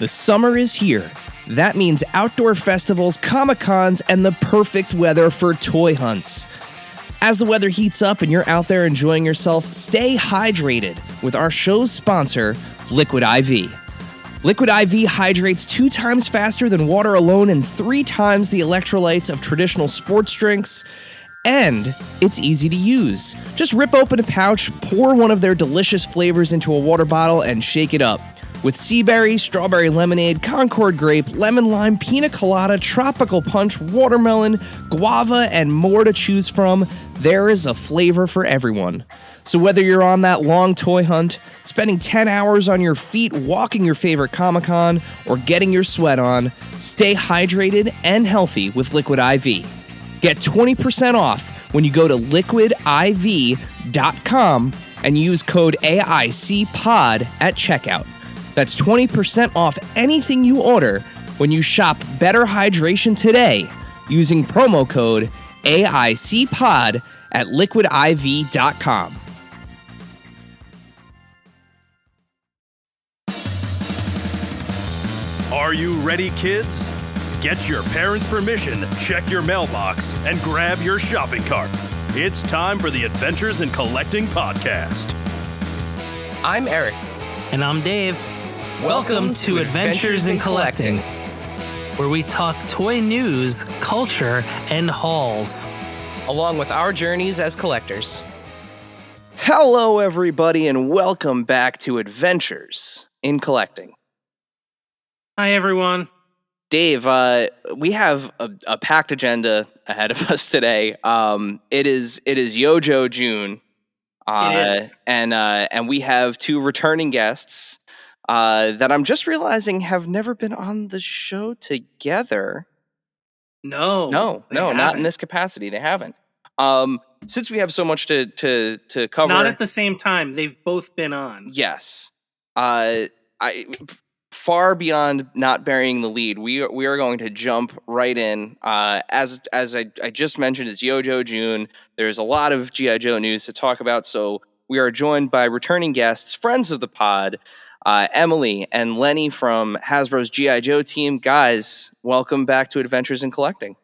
The summer is here. That means outdoor festivals, Comic-Cons, and the perfect weather for toy hunts. As the weather heats up and you're out there enjoying yourself, stay hydrated with our show's sponsor, Liquid IV. Liquid IV hydrates 2 times faster than water alone and 3 times the electrolytes of traditional sports drinks. And it's easy to use. Just rip open a pouch, pour one of their delicious flavors into a water bottle, and shake it up. With sea berry, strawberry lemonade, Concord grape, lemon lime, pina colada, tropical punch, watermelon, guava, and more to choose from, there is a flavor for everyone. So whether you're on that long toy hunt, spending 10 hours on your feet walking your favorite Comic-Con, or getting your sweat on, stay hydrated and healthy with Liquid IV. Get 20% off when you go to liquidiv.com and use code AICPOD at checkout. That's 20% off anything you order when you shop Better Hydration today using promo code AICPOD at liquidiv.com. Are you ready, kids? Get your parents' permission, check your mailbox, and grab your shopping cart. It's time for the Adventures in Collecting podcast. I'm Eric. And I'm Dave. Welcome to Adventures in Collecting, where we talk toy news, culture, and hauls, along with our journeys as collectors. Hello, everybody, and welcome back to Adventures in Collecting. Hi, everyone. Dave, we have a packed agenda ahead of us today. It is Yojo June. It is. And we have 2 returning guests that I'm just realizing have never been on the show together. No, not in this capacity. They haven't. Since we have so much to cover, not at the same time. They've both been on. Yes. Far beyond not burying the lead, we are going to jump right in. As I just mentioned, it's Yojo June. There's a lot of G.I. Joe news to talk about, so we are joined by returning guests, friends of the pod, Emily and Lenny from Hasbro's G.I. Joe team. Guys, welcome back to Adventures in Collecting.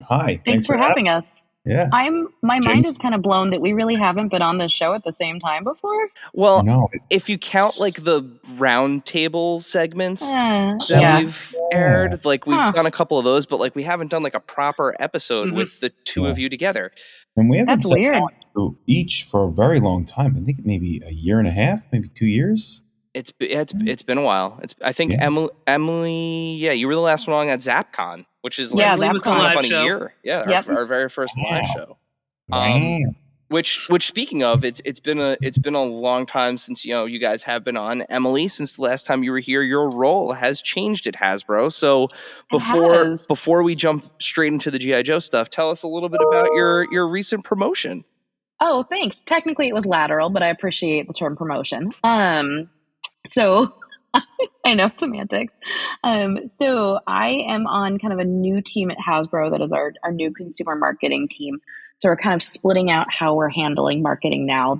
Hi. Thanks for having us. Yeah. My mind is kind of blown that we really haven't been on this show at the same time before. Well, if you count like the round table segments we've aired, like we've done a couple of those, but like we haven't done like a proper episode with the 2 of you together. And we haven't That's weird. Each for a very long time. I think maybe a year and a half, maybe 2 years. It's been a while. I think Emily, you were the last one on at ZapCon, which is like was the live show. A year. Yeah, our very first live show. Wow. Which speaking of, it's been a long time since you guys have been on. Emily, since the last time you were here, your role has changed at Hasbro. So before we jump straight into the G.I. Joe stuff, tell us a little bit about your recent promotion. Oh, thanks. Technically, it was lateral, but I appreciate the term promotion. So I know semantics. So I am on kind of a new team at Hasbro that is our new consumer marketing team. So we're kind of splitting out how we're handling marketing now.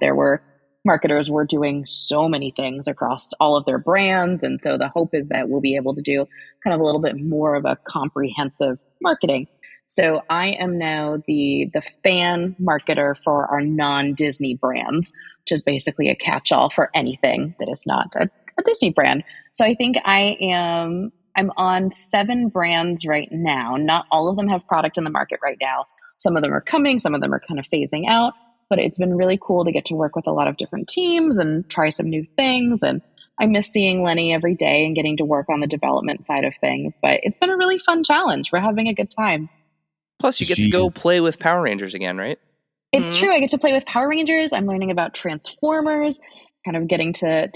Marketers were doing so many things across all of their brands. And so the hope is that we'll be able to do kind of a little bit more of a comprehensive marketing. So I am now the fan marketer for our non-Disney brands, which is basically a catch-all for anything that is not a Disney brand. So I think I'm on 7 brands right now. Not all of them have product in the market right now. Some of them are coming, some of them are kind of phasing out, but it's been really cool to get to work with a lot of different teams and try some new things. And I miss seeing Lenny every day and getting to work on the development side of things, but it's been a really fun challenge. We're having a good time. Plus, you get to go play with Power Rangers again, right? It's true. I get to play with Power Rangers. I'm learning about Transformers, kind of getting to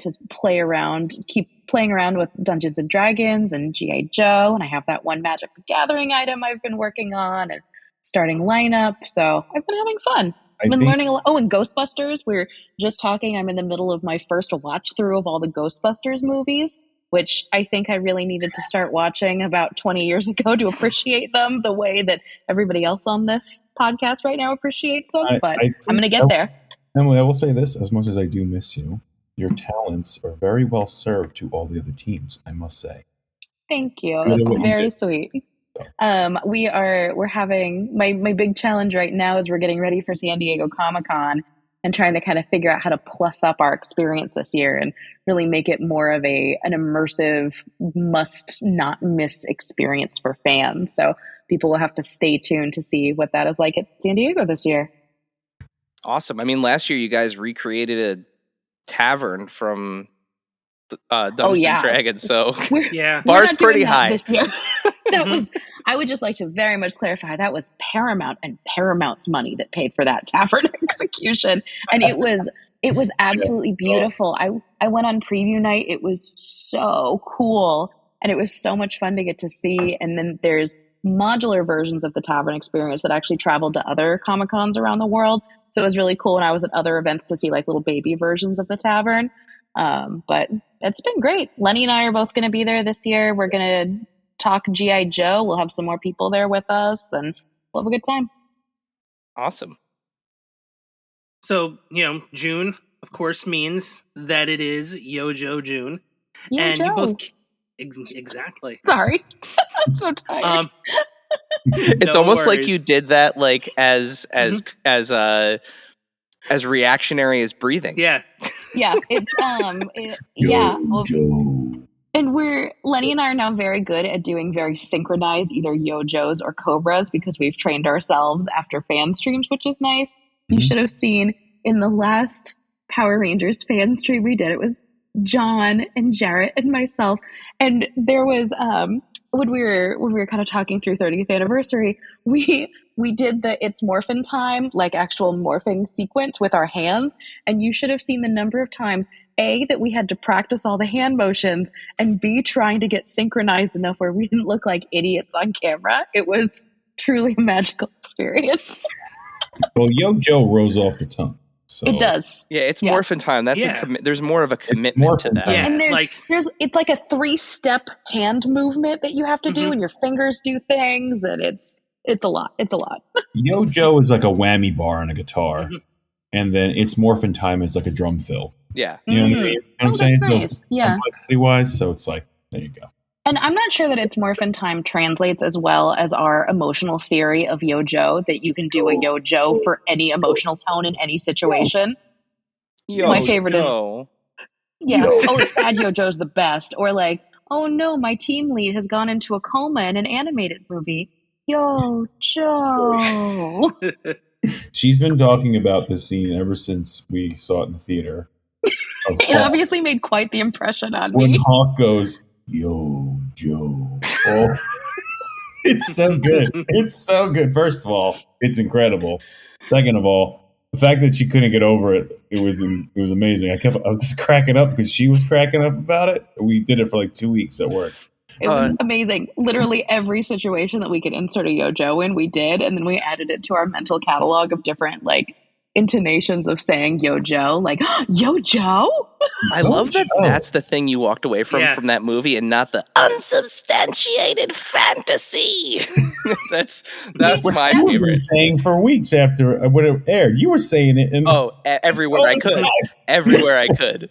keep playing around with Dungeons and Dragons and G.I. Joe. And I have that one Magic the Gathering item I've been working on and starting lineup. So I've been having fun. I've been learning a lot. Oh, and Ghostbusters. We're just talking. I'm in the middle of my first watch through of all the Ghostbusters movies, which I think I really needed to start watching about 20 years ago to appreciate them the way that everybody else on this podcast right now appreciates them. But I'm going to get there. Emily, I will say this, as much as I do miss you, your talents are very well served to all the other teams, I must say. Thank you. Good at That's what you very did. sweet. We're having my big challenge right now is we're getting ready for San Diego Comic-Con and trying to kind of figure out how to plus up our experience this year and really make it more of an immersive, must not miss experience for fans. So people will have to stay tuned to see what that is like at San Diego this year. Awesome. I mean, last year you guys recreated a tavern from Dungeons and Dragons, so Yeah. We're bar's not doing pretty that high. this year. That was. I would just like to very much clarify that was Paramount and Paramount's money that paid for that tavern execution, and it was absolutely beautiful. I went on preview night. It was so cool, and it was so much fun to get to see. And then there's modular versions of the tavern experience that actually traveled to other Comic-Cons around the world. So it was really cool. And I was at other events to see like little baby versions of the tavern. But it's been great. Lenny and I are both going to be there this year. We're going to talk G.I. Joe. We'll have some more people there with us and we'll have a good time. Awesome. So, June, of course, means that it is Yo-Jo June. And Yo-Jo. you both... Exactly. Sorry. I'm so tired. It's No almost like worries. you did that like as reactionary as breathing. Yeah. Yeah, it's Joe. and Lenny and I are now very good at doing very synchronized either Yo-Jos or Cobras because we've trained ourselves after fan streams, which is nice. You should have seen in the last Power Rangers fan stream we did. It was John and Jarrett and myself, and there was when we were kind of talking through 30th anniversary, we did the It's Morphin' Time, like actual morphing sequence with our hands, and you should have seen the number of times A, that we had to practice all the hand motions, and B, trying to get synchronized enough where we didn't look like idiots on camera. It was truly a magical experience. Well, Yo-Jo rolls off the tongue. So. It does. Yeah, it's morphin' time. That's there's more of a commitment to that. Yeah, and it's like a 3-step hand movement that you have to do, and your fingers do things, and it's a lot. It's a lot. Yo-Jo is like a whammy bar on a guitar, and then It's Morphin' Time is like a drum fill. Yeah. You know what I mean? You know what I'm saying? That's nice. So, yeah. Wise, so it's like, there you go. And I'm not sure that It's Morphin' Time translates as well as our emotional theory of Yo-Jo, that you can do a Yo-Jo for any emotional tone in any situation. My favorite is, it's sad Yo-Jo's the best. Or like, oh no, my team lead has gone into a coma in an animated movie. Yo-Jo. She's been talking about this scene ever since we saw it in the theater. It obviously made quite the impression on when me. Hawk goes, Yo-Jo. Oh, it's so good. It's so good. First of all, it's incredible. Second of all, the fact that she couldn't get over it, it was amazing. I was just cracking up because she was cracking up about it. We did it for like 2 weeks at work. It was amazing. Literally every situation that we could insert a Yo-Jo in, we did. And then we added it to our mental catalog of different like intonations of saying Yo-Jo, like Yo-Jo. I love that that's the thing you walked away from that movie and not the unsubstantiated fantasy. that's my you favorite. Been saying for weeks after when it aired. You were saying it everywhere I could. Everywhere I could.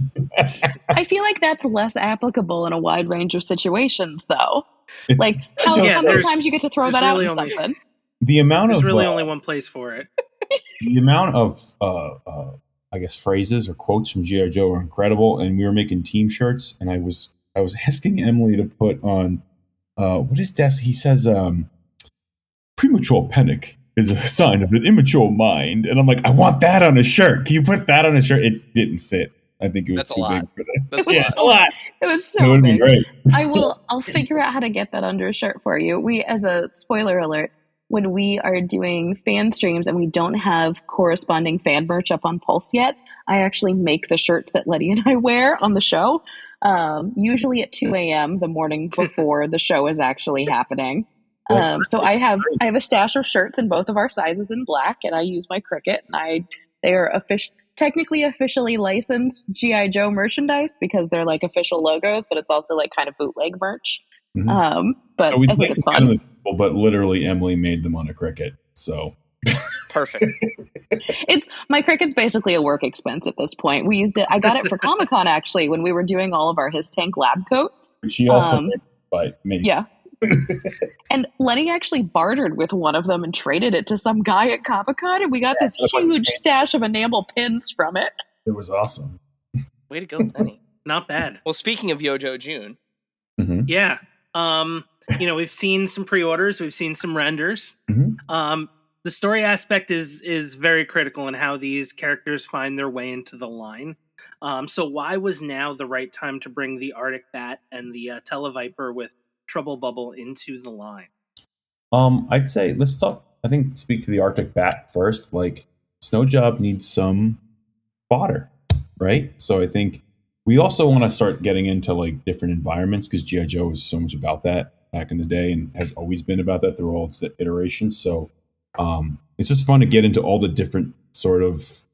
I feel like that's less applicable in a wide range of situations though. Like how many times you get to throw that out in something? The amount there's of really only one place for it. The amount of I guess phrases or quotes from G.I. Joe are incredible, and we were making team shirts, and I was asking Emily to put on what is that? He says premature panic is a sign of an immature mind, and I'm like, I want that on a shirt. Can you put that on a shirt? It didn't fit. I think it was too big for that. It's a lot. It was so big. Great. I'll figure out how to get that under a shirt for you. We, as a spoiler alert, when we are doing fan streams and we don't have corresponding fan merch up on Pulse yet, I actually make the shirts that Lenny and I wear on the show, usually at 2 a.m. the morning before the show is actually happening. So I have a stash of shirts in both of our sizes in black, and I use my Cricut, and they are technically officially licensed G.I. Joe merchandise because they're like official logos, but it's also like kind of bootleg merch. Mm-hmm. But so we I think it's fun. But literally Emily made them on a Cricut. So Perfect. My Cricut's basically a work expense at this point. We used it. I got it for Comic-Con actually when we were doing all of our His Tank lab coats. She also make. Yeah. And Lenny actually bartered with one of them and traded it to some guy at Comic-Con, and we got this huge stash of enamel pins from it. It was awesome. Way to go, Lenny. Not bad. Well, speaking of Yojo June. Mm-hmm. Yeah. We've seen some pre-orders, we've seen some renders. Mm-hmm. The story aspect is very critical in how these characters find their way into the line. So why was now the right time to bring the Arctic Bat and the Televiper with Trouble Bubble into the line? I'd say speak to the Arctic Bat first. Like, Snow Job needs some fodder, right? So I think we also want to start getting into like different environments, because G.I. Joe was so much about that back in the day and has always been about that through all its iterations. So it's just fun to get into all the different sort of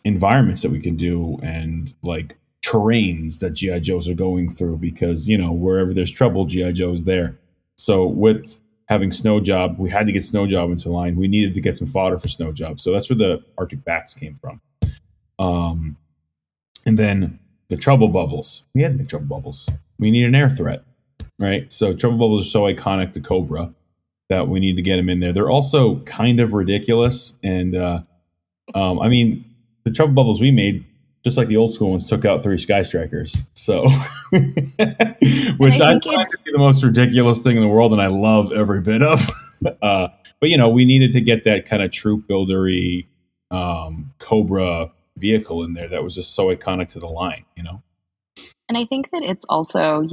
environments that we can do, and like terrains that G.I. Joes are going through, because, wherever there's trouble, G.I. Joe is there. So with having Snow Job, we had to get Snow Job into line. We needed to get some fodder for Snow Job. So that's where the Arctic Bats came from. And then the Trouble Bubbles. We had to make Trouble Bubbles. We need an air threat, right? So Trouble Bubbles are so iconic to Cobra that we need to get them in there. They're also kind of ridiculous. And the Trouble Bubbles we made, just like the old school ones, took out 3 Sky Strikers. So, which I find to be the most ridiculous thing in the world, and I love every bit of. But we needed to get that kind of troop buildery Cobra vehicle in there that was just so iconic to the line, And I think that it's also,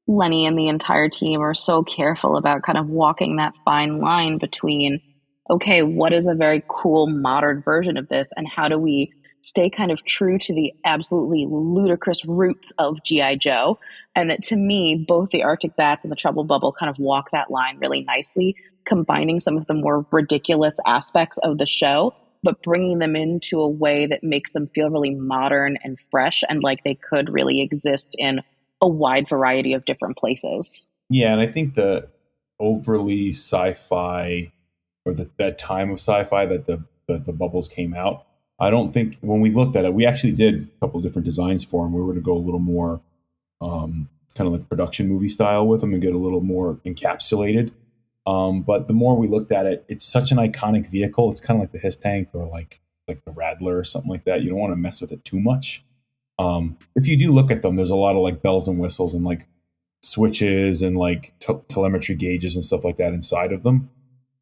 Lenny and the entire team are so careful about kind of walking that fine line between, okay, what is a very cool modern version of this, and how do we stay kind of true to the absolutely ludicrous roots of G.I. Joe? And that, to me, both the Arctic Bats and the Trouble Bubble kind of walk that line really nicely, combining some of the more ridiculous aspects of the show, but bringing them into a way that makes them feel really modern and fresh, and like they could really exist in a wide variety of different places. Yeah, and I think the overly sci-fi, or that time of sci-fi that the Bubbles came out, I don't think, when we looked at it, we actually did a couple of different designs for them. We were going to go a little more kind of like production movie style with them and get a little more encapsulated. But the more we looked at it, it's such an iconic vehicle. It's kind of like the His Tank, or like the Rattler or something like that. You don't want to mess with it too much. If you do look at them, there's a lot of like bells and whistles and like switches and like telemetry gauges and stuff like that inside of them.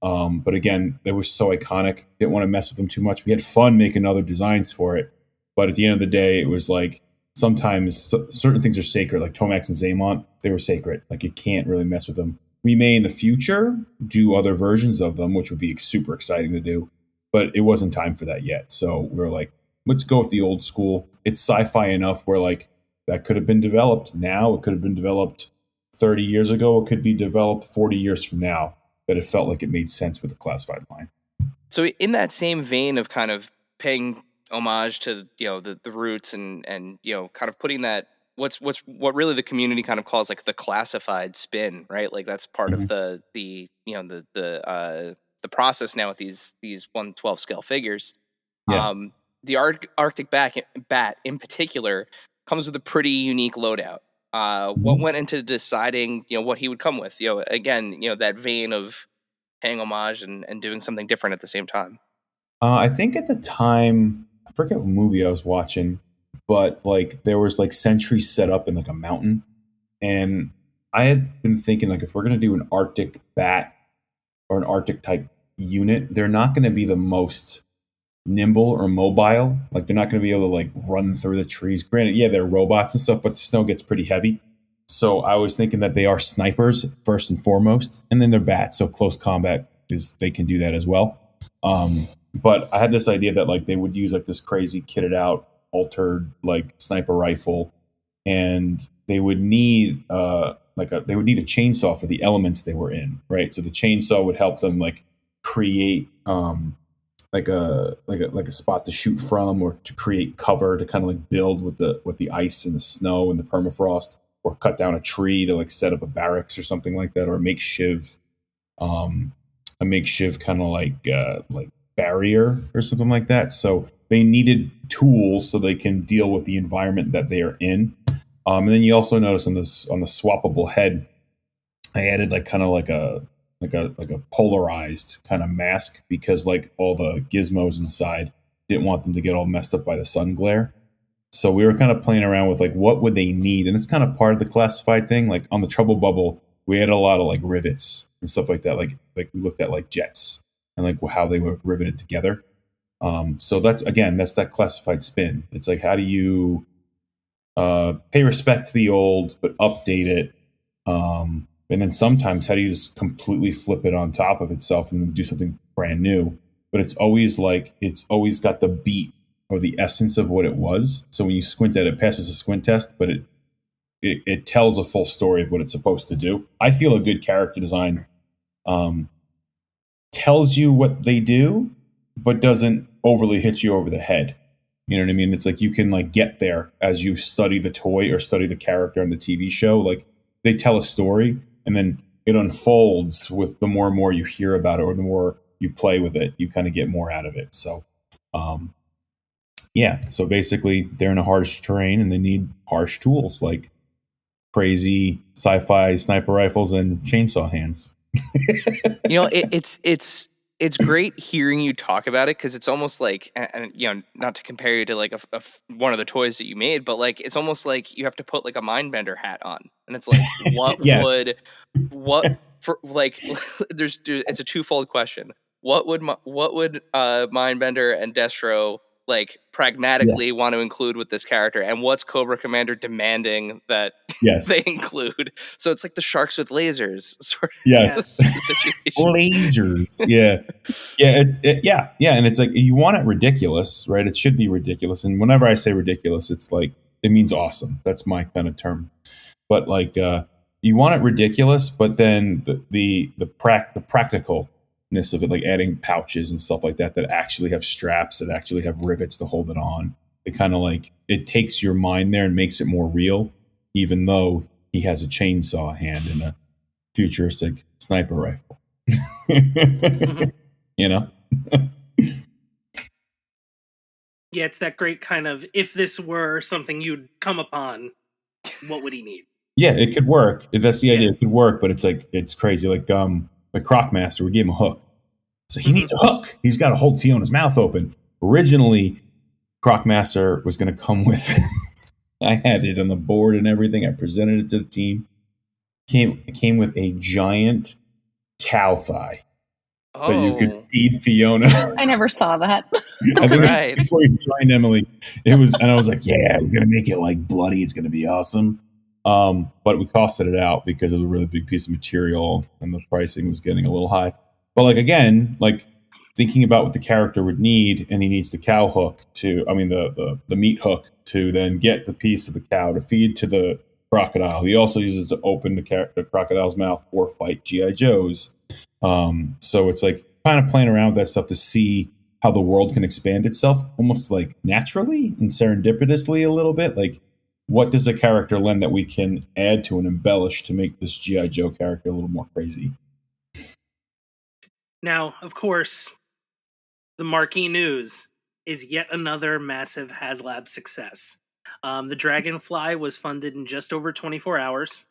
But again, they were so iconic. Didn't want to mess with them too much. We had fun making other designs for it. But at the end of the day, it was like, sometimes certain things are sacred, like Tomax and Zaymont. They were sacred. Like, you can't really mess with them. We may in the future do other versions of them, which would be super exciting to do, but it wasn't time for that yet. So we were like, let's go with the old school. It's sci-fi enough where like that could have been developed now. It could have been developed 30 years ago. It could be developed 40 years from now, that it felt like it made sense with the classified line. So in that same vein of kind of paying homage to, the roots and kind of putting that, what really the community kind of calls like the classified spin, right? Like that's part of the process now with these 1/12 scale figures. Yeah. The Arctic Bat in particular comes with a pretty unique loadout. What went into deciding, what he would come with? Again, that vein of paying homage and doing something different at the same time. I think at the time, I forget what movie I was watching, but like there was like sentries set up in like a mountain, and I had been thinking, like, if we're gonna do an Arctic Bat or an Arctic type unit, they're not going to be the most nimble or mobile. Like, they're not going to be able to like run through the trees. Granted, yeah, they're robots and stuff, but the snow gets pretty heavy. So I was thinking that they are snipers first and foremost, and then they're bats. So close combat they can do that as well. But I had this idea that like they would use like this crazy kitted out, altered like sniper rifle, and they would need a chainsaw for the elements they were in, right? So the chainsaw would help them like create like a spot to shoot from, or to create cover to kind of like build with the ice and the snow and the permafrost, or cut down a tree to like set up a barracks or something like that, or make shiv. a makeshift kind of like barrier or something like that. So they needed tools so they can deal with the environment that they are in. And then you also notice on the swappable head, I added like kind of like a polarized kind of mask because like all the gizmos inside didn't want them to get all messed up by the sun glare. So we were kind of playing around with like what would they need, and it's kind of part of the classified thing. Like on the trouble bubble, we had a lot of like rivets and stuff like that. Like we looked at like jets and like how they were riveted together. So that's that classified spin. It's like how do you pay respect to the old but update it, and then sometimes how do you just completely flip it on top of itself and do something brand new? But it's always got the beat or the essence of what it was. So when you squint at it, it passes a squint test, but it tells a full story of what it's supposed to do. I feel a good character design tells you what they do, but doesn't overly hit you over the head. You know what I mean? It's like you can like get there as you study the toy or study the character on the TV show. Like they tell a story and then it unfolds with the more and more you hear about it or the more you play with it, you kind of get more out of it. So, yeah. So basically they're in a harsh terrain and they need harsh tools like crazy sci-fi sniper rifles and chainsaw hands. It's great hearing you talk about it because it's almost like, and not to compare you to like one of the toys that you made, but like it's almost like you have to put like a mindbender hat on, and it's like Yes. It's a twofold question. What would Mindbender and Destro like pragmatically want to include with this character, and what's Cobra Commander demanding that they include? So it's like the sharks with lasers sort of situation. Lasers. Yeah. And it's like you want it ridiculous, right? It should be ridiculous. And whenever I say ridiculous, it's like it means awesome. That's my kind of term. But like you want it ridiculous, but then the practicalness of it, like adding pouches and stuff like that actually have straps, that actually have rivets to hold it on. It kind of like it takes your mind there and makes it more real, even though he has a chainsaw hand and a futuristic sniper rifle. You know? Yeah, it's that great kind of, if this were something you'd come upon, what would he need? Yeah, it could work. That's the idea. It could work, but it's like it's crazy. Like Crocmaster, we gave him a hook. So he needs a hook. He's got to hold Fiona's mouth open. Originally, Crocmaster was going to come with I had it on the board and everything. I presented it to the team. It came with a giant cow thigh that you could feed Fiona. I never saw that. That's right. Before you joined Emily, it was, and I was like, "Yeah, we're gonna make it like bloody. It's gonna be awesome." But we costed it out because it was a really big piece of material, and the pricing was getting a little high. But like again, like thinking about what the character would need, and he needs the cow hook the meat hook to then get the piece of the cow to feed to the crocodile. He also uses to open the crocodile's mouth or fight G.I. Joes. So it's like kind of playing around with that stuff to see how the world can expand itself almost like naturally and serendipitously a little bit. Like, what does a character lend that we can add to and embellish to make this G.I. Joe character a little more crazy? Now, of course, the marquee news is yet another massive HasLab success. The Dragonfly was funded in just over 24 hours.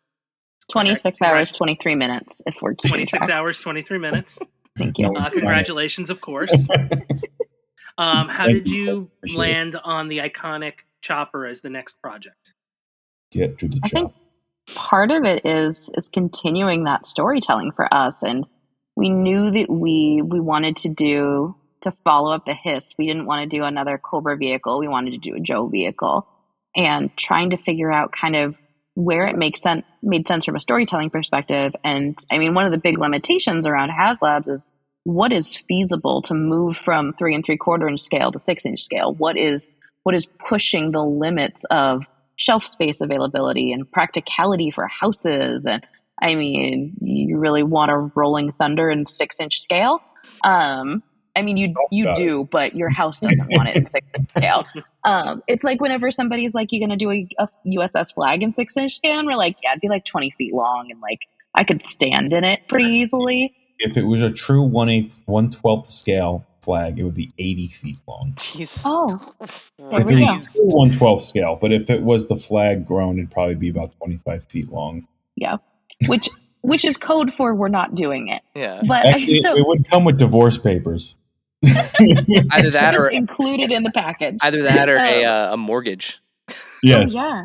26 hours, 23 minutes, if we're 26 hours, 23 minutes. Thank you. Congratulations, of course. How did you land on the iconic Chopper as the next project? Get to the I think part of it is continuing that storytelling for us, and we knew that we wanted to follow up the Hiss. We didn't want to do another Cobra vehicle. We wanted to do a Joe vehicle, and trying to figure out kind of where it made sense from a storytelling perspective. And I mean, one of the big limitations around HasLabs is what is feasible to move from 3 3/4 inch scale to 6 inch scale. What is pushing the limits of shelf space availability and practicality for houses. And I mean, you really want a Rolling Thunder in 6 inch scale. I mean, you do, but your house doesn't want it in 6 inch scale. It's like whenever somebody's like, "You're going to do a USS Flag in 6 inch scale," and we're like, "Yeah, it'd be like 20 feet long, and like I could stand in it pretty easily." If it was a true 1/8, 1/12 scale flag, it would be 80 feet long. Jeez. Oh, there If we it go. was true 1/12 scale, but if it was the flag grown, it'd probably be about 25 feet long. Yeah, which is code for we're not doing it. Yeah. But Actually, so it would come with divorce papers. Either that just or included in the package. a mortgage. Yes. yeah.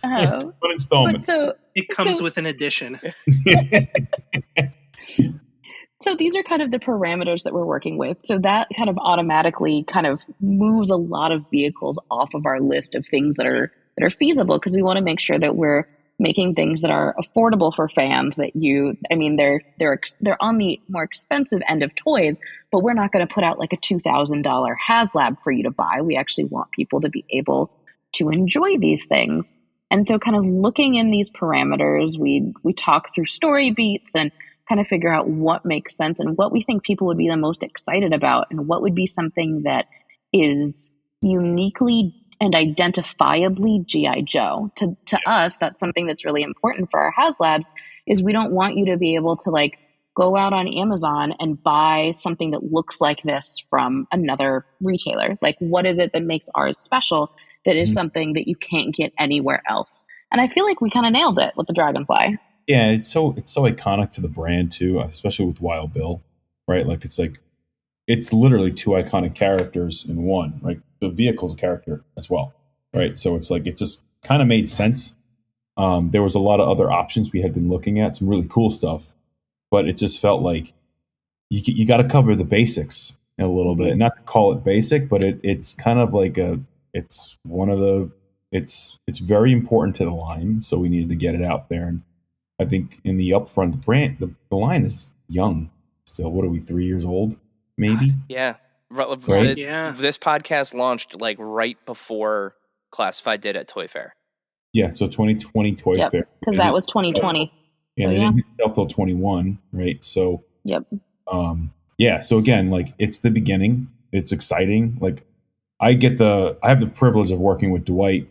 One But installment. It comes so- with an addition. So these are kind of the parameters that we're working with. So that kind of automatically kind of moves a lot of vehicles off of our list of things that are feasible, because we want to make sure that we're making things that are affordable for fans. That they're on the more expensive end of toys, but we're not going to put out like a $2,000 HasLab for you to buy. We actually want people to be able to enjoy these things. And so kind of looking in these parameters, we talk through story beats and kind of figure out what makes sense and what we think people would be the most excited about, and what would be something that is uniquely and identifiably G.I. Joe. To us, that's something that's really important for our HasLabs, is we don't want you to be able to like go out on Amazon and buy something that looks like this from another retailer. Like, what is it that makes ours special that is something that you can't get anywhere else? And I feel like we kind of nailed it with the Dragonfly. Yeah, it's so iconic to the brand too, especially with Wild Bill, right? Like it's literally two iconic characters in one. Right, the vehicle's a character as well, right? So it's like it just kind of made sense. There was a lot of other options we had been looking at, some really cool stuff, but it just felt like you got to cover the basics a little bit. Not to call it basic, but it's kind of like it's very important to the line, so we needed to get it out there. And I think in the upfront, the brand, the line is young still. What are we, 3 years old, maybe? Yeah. Right? Yeah. This podcast launched like right before Classified did at Toy Fair. Yeah, so 2020 Toy Fair. Because that was 2020. Yeah, So, they didn't hit shelf till 21, right? So, Yep. yeah. So again, like it's the beginning. It's exciting. Like I have the privilege of working with Dwight,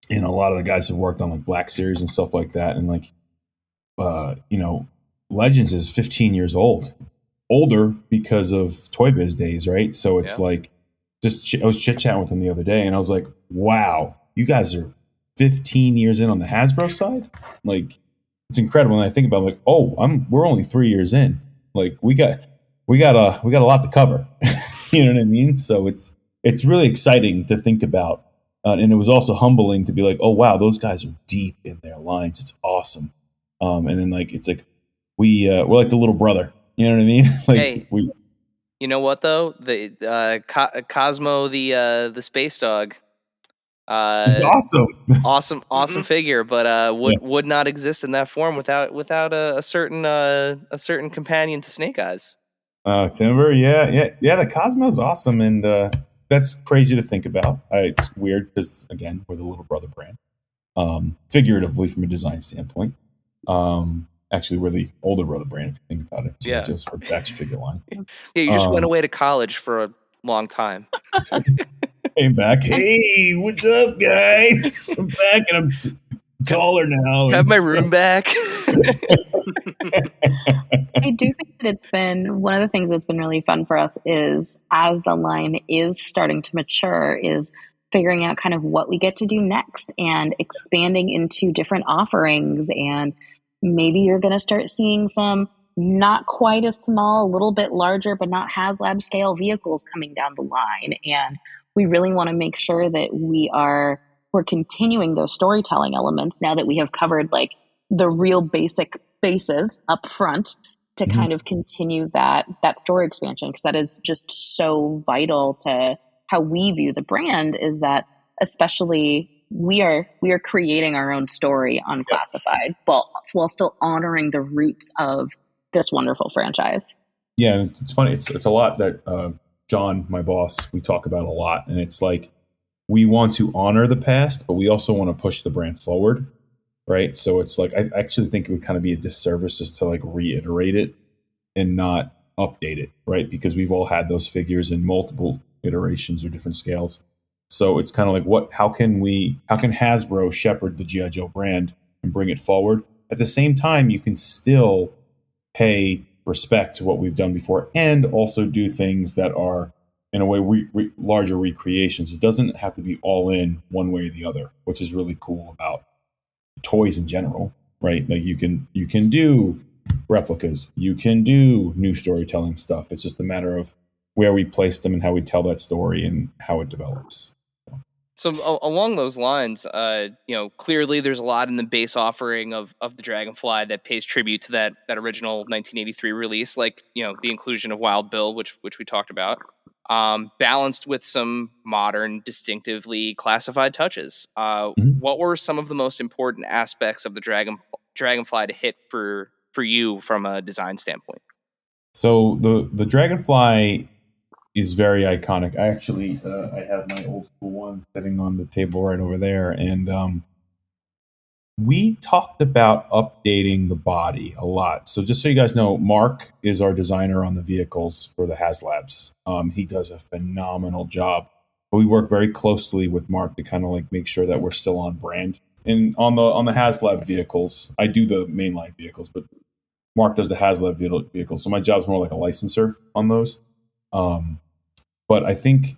and a lot of the guys have worked on like Black Series and stuff like that, and like. Legends is 15 years older because of Toy Biz days, right? So it's like, I was chit chatting with him the other day, and I was like, "Wow, you guys are 15 years in on the Hasbro side. Like, it's incredible." And I think about it, like, "Oh, we're only 3 years in. Like, we got a lot to cover." You know what I mean? So it's really exciting to think about, and it was also humbling to be like, "Oh wow, those guys are deep in their lines. It's awesome." And then like it's like we're like the little brother, you know what I mean? Like Hey, you know what though? The Cosmo, the space dog, it's awesome. awesome figure, but would not exist in that form without a certain companion to Snake Eyes. Timber, yeah. The Cosmo's awesome, and that's crazy to think about. It's weird because again, we're the little brother brand, figuratively from a design standpoint. Actually, we're the older brother brand if you think about it. Yeah, just for the action figure line. Yeah, you just went away to college for a long time. Came back. Hey, what's up, guys? I'm back, and I'm taller now. Have my room back. I do think that it's been one of the things that's been really fun for us is as the line is starting to mature is figuring out kind of what we get to do next and expanding into different offerings. And maybe you're going to start seeing some not quite as small, a little bit larger, but not HasLab scale vehicles coming down the line. And we really want to make sure that we're continuing those storytelling elements now that we have covered like the real basic bases up front to kind of continue that story expansion, because that is just so vital to how we view the brand, is that especially we are creating our own story on Classified, but while still honoring the roots of this wonderful franchise. Yeah, it's funny. It's a lot that John, my boss, we talk about a lot, and it's like we want to honor the past, but we also want to push the brand forward, right? So it's like I actually think it would kind of be a disservice just to like reiterate it and not update it, right? Because we've all had those figures in multiple iterations or different scales. So it's kind of like how can Hasbro shepherd the G.I. Joe brand and bring it forward? At the same time, you can still pay respect what we've done before and also do things that are in a way larger recreations. It doesn't have to be all in one way or the other, which is really cool about toys in general, right? Like you can do replicas, you can do new storytelling stuff. It's just a matter of where we place them and how we tell that story and how it develops. So along those lines, clearly there's a lot in the base offering of the Dragonfly that pays tribute to that original 1983 release, like the inclusion of Wild Bill, which we talked about, balanced with some modern, distinctively classified touches. What were some of the most important aspects of the Dragonfly to hit for you from a design standpoint? So the Dragonfly is very iconic. I actually I have my old school one sitting on the table right over there, and we talked about updating the body a lot. So just so you guys know, Mark is our designer on the vehicles for the HasLabs. He does a phenomenal job. But we work very closely with Mark to kind of like make sure that we're still on brand. And on the HasLab vehicles, I do the mainline vehicles, but Mark does the HasLab vehicles. So my job's more like a licenser on those. But I think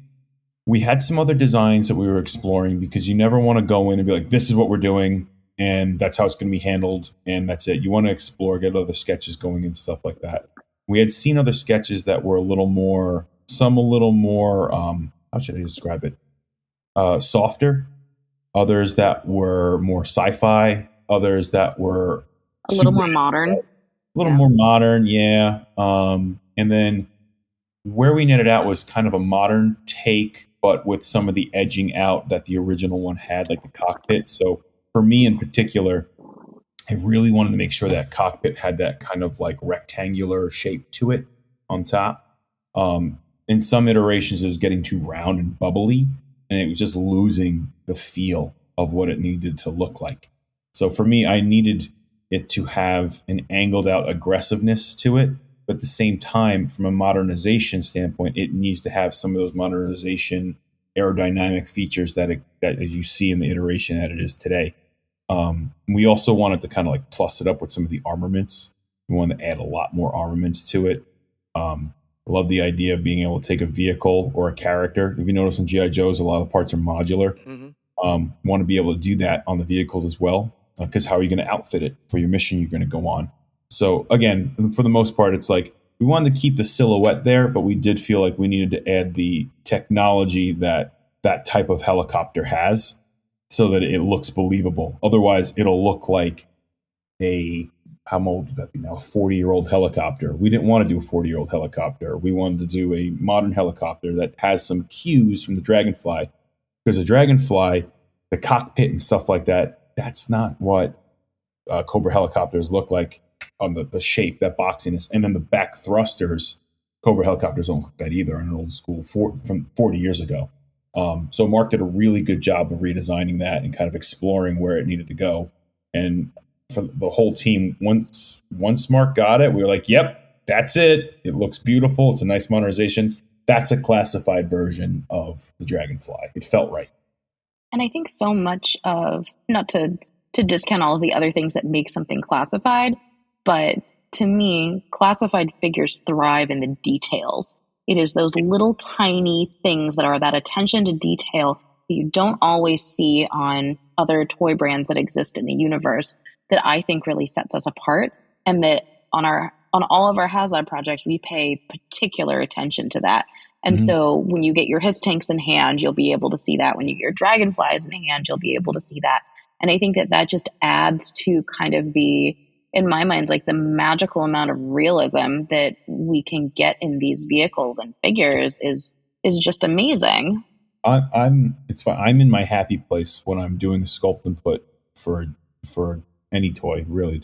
we had some other designs that we were exploring because you never want to go in and be like, this is what we're doing and that's how it's going to be handled and that's it. You want to explore, get other sketches going and stuff like that. We had seen other sketches that were a little more, how should I describe it? Softer. Others that were more sci-fi. Others that were a little more modern. More modern, yeah. And then where we netted out was kind of a modern take, but with some of the edging out that the original one had, like the cockpit. So for me in particular, I really wanted to make sure that cockpit had that kind of like rectangular shape to it on top. In some iterations, it was getting too round and bubbly, and it was just losing the feel of what it needed to look like. So for me, I needed it to have an angled out aggressiveness to it. But at the same time, from a modernization standpoint, it needs to have some of those modernization aerodynamic features that you see in the iteration that it is today. We also wanted to kind of like plus it up with some of the armaments. We wanted to add a lot more armaments to it. Love the idea of being able to take a vehicle or a character. If you notice in G.I. Joe's, a lot of the parts are modular. Want to be able to do that on the vehicles as well, because how are you going to outfit it for your mission you're going to go on? So again, for the most part, it's like we wanted to keep the silhouette there, but we did feel like we needed to add the technology that type of helicopter has so that it looks believable. Otherwise, it'll look like how old would that be now? A 40-year-old helicopter. We didn't want to do a 40-year-old helicopter. We wanted to do a modern helicopter that has some cues from the Dragonfly. Because the Dragonfly, the cockpit and stuff like that, that's not what Cobra helicopters look like. On the shape, that boxiness, and then the back thrusters, Cobra helicopters don't look that either in an old school from 40 years ago. So Mark did a really good job of redesigning that and kind of exploring where it needed to go. And for the whole team, once Mark got it, we were like, yep, that's it. It looks beautiful. It's a nice modernization. That's a classified version of the Dragonfly. It felt right. And I think so much of, not to discount all of the other things that make something classified, but to me, classified figures thrive in the details. It is those little tiny things that are that attention to detail that you don't always see on other toy brands that exist in the universe that I think really sets us apart. And that on all of our HasLab projects, we pay particular attention to that. And so when you get your Hiss tanks in hand, you'll be able to see that. When you get your Dragonflies in hand, you'll be able to see that. And I think that just adds to kind of in my mind, like the magical amount of realism that we can get in these vehicles and figures is just amazing. It's fine. I'm in my happy place when I'm doing a sculpt and put for any toy, really,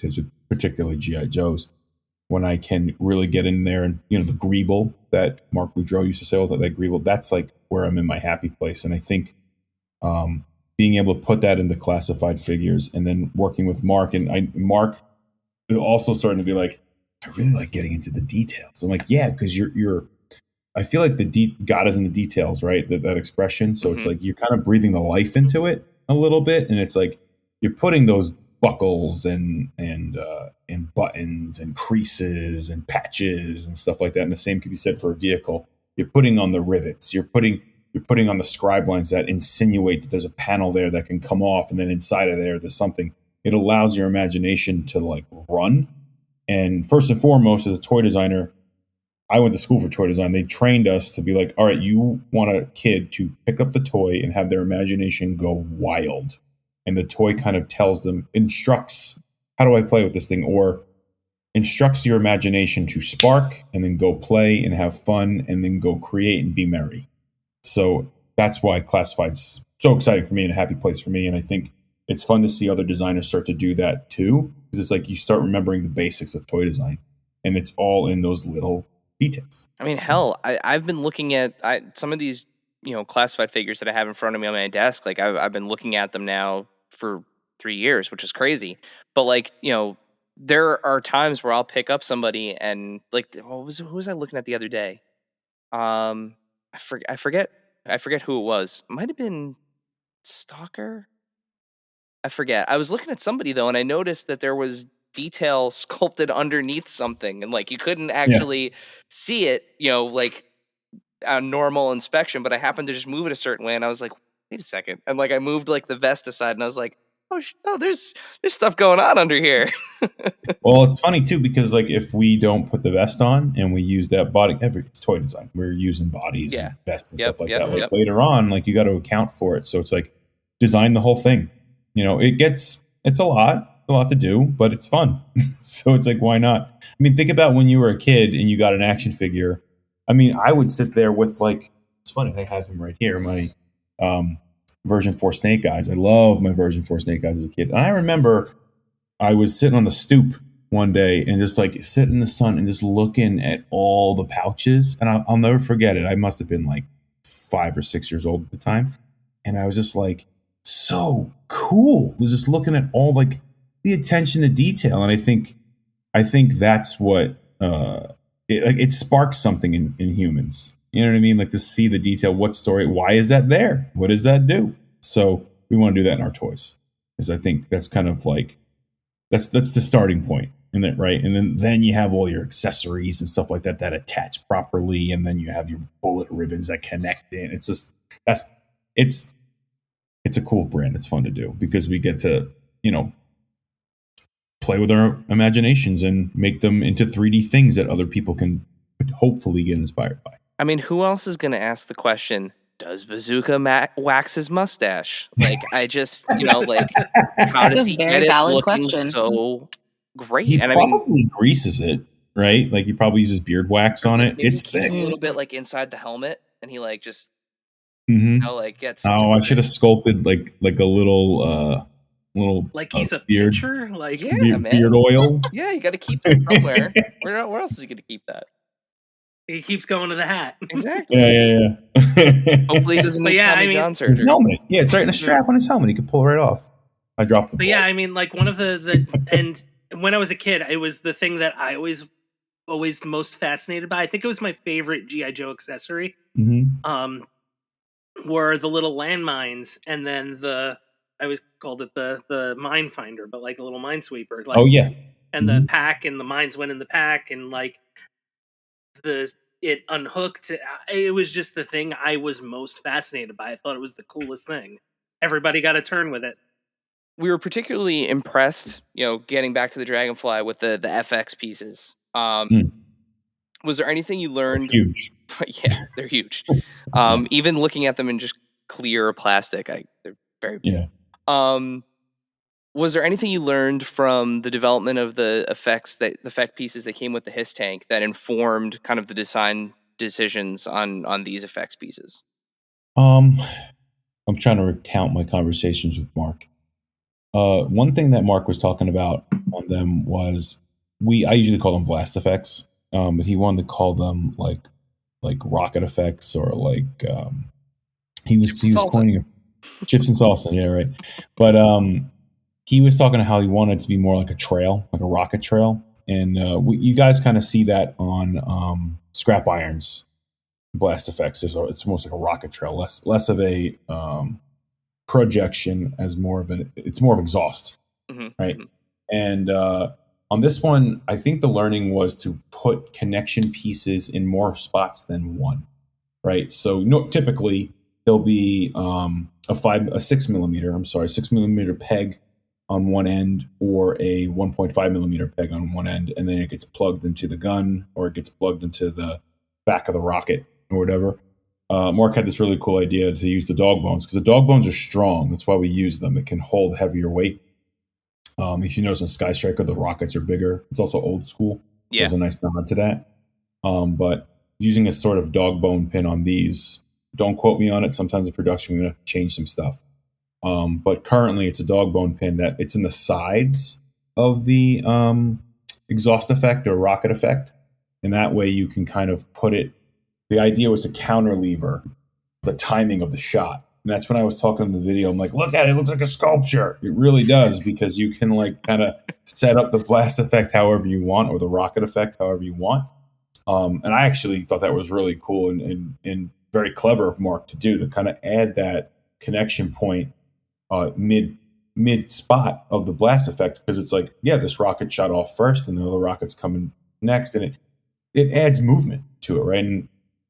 particularly G.I. Joe's, when I can really get in there and, the Greeble that Mark Boudreau used to say all that Greeble, that's like where I'm in my happy place. And I think being able to put that into classified figures and then working with Mark, and Mark also starting to be like, I really like getting into the details. I'm like, yeah, because you're I feel like God is in the details, right? That expression. So it's like you're kind of breathing the life into it a little bit, and it's like you're putting those buckles and buttons and creases and patches and stuff like that. And the same can be said for a vehicle. You're putting on the rivets. You're putting on the scribe lines that insinuate that there's a panel there that can come off, and then inside of there's something. It allows your imagination to like run. And first and foremost, as a toy designer, I went to school for toy design. They trained us to be like, all right, you want a kid to pick up the toy and have their imagination go wild. And the toy kind of tells them, instructs, how do I play with this thing? Or instructs your imagination to spark and then go play and have fun and then go create and be merry. So that's why Classified's so exciting for me and a happy place for me. And I think it's fun to see other designers start to do that too, because it's like you start remembering the basics of toy design, and it's all in those little details. I mean, hell, I've been looking at some of these, classified figures that I have in front of me on my desk. Like I've been looking at them now for 3 years, which is crazy. But like, there are times where I'll pick up somebody and like, who was I looking at the other day? I forget who it was. It might have been Stalker. I forget. I was looking at somebody though, and I noticed that there was detail sculpted underneath something, and like you couldn't actually see it, like on normal inspection. But I happened to just move it a certain way, and I was like, wait a second, and like I moved like the vest aside, and I was like, oh, there's stuff going on under here. Well, it's funny too, because like if we don't put the vest on and we use that body, it's toy design, we're using bodies and vests and stuff like that. Like later on, like you got to account for it. So it's like design the whole thing. It's a lot to do, but it's fun. So it's like, why not? I mean, think about when you were a kid and you got an action figure. I mean, I would sit there with like, it's funny, I have him right here, my version 4 Snake Eyes. I love my version 4 Snake Eyes as a kid. And I remember I was sitting on the stoop one day and just like sitting in the sun and just looking at all the pouches. And I'll never forget it. I must have been like 5 or 6 years old at the time. And I was just like, so cool. I was just looking at all like the attention to detail. And I think that's what it sparks something in humans. You know what I mean? Like to see the detail, what story, why is that there? What does that do? So we want to do that in our toys. Because I think that's kind of like, that's the starting point. And that, right? And then you have all your accessories and stuff like that attach properly. And then you have your bullet ribbons that connect in. It's just, it's a cool brand. It's fun to do because we get to, play with our imaginations and make them into 3D things that other people can hopefully get inspired by. I mean, who else is going to ask the question, does Bazooka wax his mustache? Like, I just, like, how does he get it looking question. So great? He probably greases it, right? Like, he probably uses beard wax on it. It's thick. A little bit, like, inside the helmet, and he, like, just, gets... Oh, I should have sculpted, like a little... like he's a beard, pitcher, like beard oil. Yeah, you got to keep that somewhere. Where else is he going to keep that? He keeps going to the hat. Exactly. Yeah. Hopefully he doesn't need Tommy John surgery. His helmet. Yeah, it's right in the strap on his helmet. He could pull it right off. I dropped the ball. Yeah, I mean, like one of the and when I was a kid, it was the thing that I always most fascinated by. I think it was my favorite G.I. Joe accessory. Mm-hmm. Were the little landmines, and then I always called it the mine finder, but like a little minesweeper. Like, and the pack, and the mines went in the pack, and like it unhooked. It was just the thing I was most fascinated by. I thought it was the coolest thing. Everybody got a turn with it. We were particularly impressed, getting back to the Dragonfly with the FX pieces. Was there anything you learned? They're huge. Yeah, they're huge. Even looking at them in just clear plastic, they're very big. Yeah. Was there anything you learned from the development of the effect pieces that came with the Hiss tank that informed kind of the design decisions on these effects pieces? I'm trying to recount my conversations with Mark. One thing that Mark was talking about on them was I usually call them blast effects, but he wanted to call them like rocket effects or like he was coining chips and salsa. Yeah, right. But he was talking to how he wanted it to be more like a trail, like a rocket trail. And you guys kind of see that on Scrap Iron's blast effects. It's almost like a rocket trail, less of a projection, it's more of exhaust. right? And on this one, I think the learning was to put connection pieces in more spots than one, right? So typically there'll be a 6 millimeter peg on one end, or a 1.5 millimeter peg on one end, and then it gets plugged into the gun, or it gets plugged into the back of the rocket or whatever. Mark had this really cool idea to use the dog bones, because the dog bones are strong. That's why we use them. It can hold heavier weight. If you notice in Sky Striker, the rockets are bigger. It's also old school. So there's a nice nod to that. But using a sort of dog bone pin on these, don't quote me on it. Sometimes in production, we have to change some stuff. But currently it's a dog bone pin that it's in the sides of the exhaust effect or rocket effect. And that way you can kind of put it. The idea was to counter lever the timing of the shot. And that's when I was talking in the video. I'm like, look at it. It looks like a sculpture. It really does, because you can like kind of set up the blast effect however you want, or the rocket effect however you want. And I actually thought that was really cool and very clever of Mark to do, to kind of add that connection point mid spot of the blast effect, because it's like, yeah, this rocket shot off first and the other rocket's coming next, and it adds movement to it, right?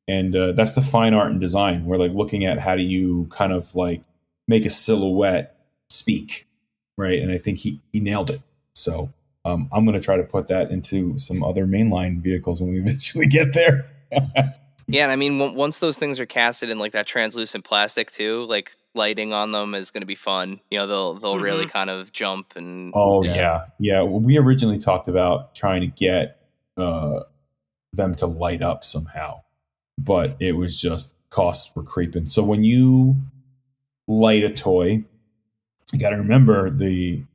And that's the fine art and design. We're like looking at how do you kind of like make a silhouette speak, right? And I think he nailed it. So I'm going to try to put that into some other mainline vehicles when we eventually get there. Yeah, and I mean, once those things are casted in like that translucent plastic too, like lighting on them is going to be fun. You know, they'll really kind of jump and. Oh yeah. Well, we originally talked about trying to get them to light up somehow, but it was just costs were creeping. So when you light a toy, you got to remember the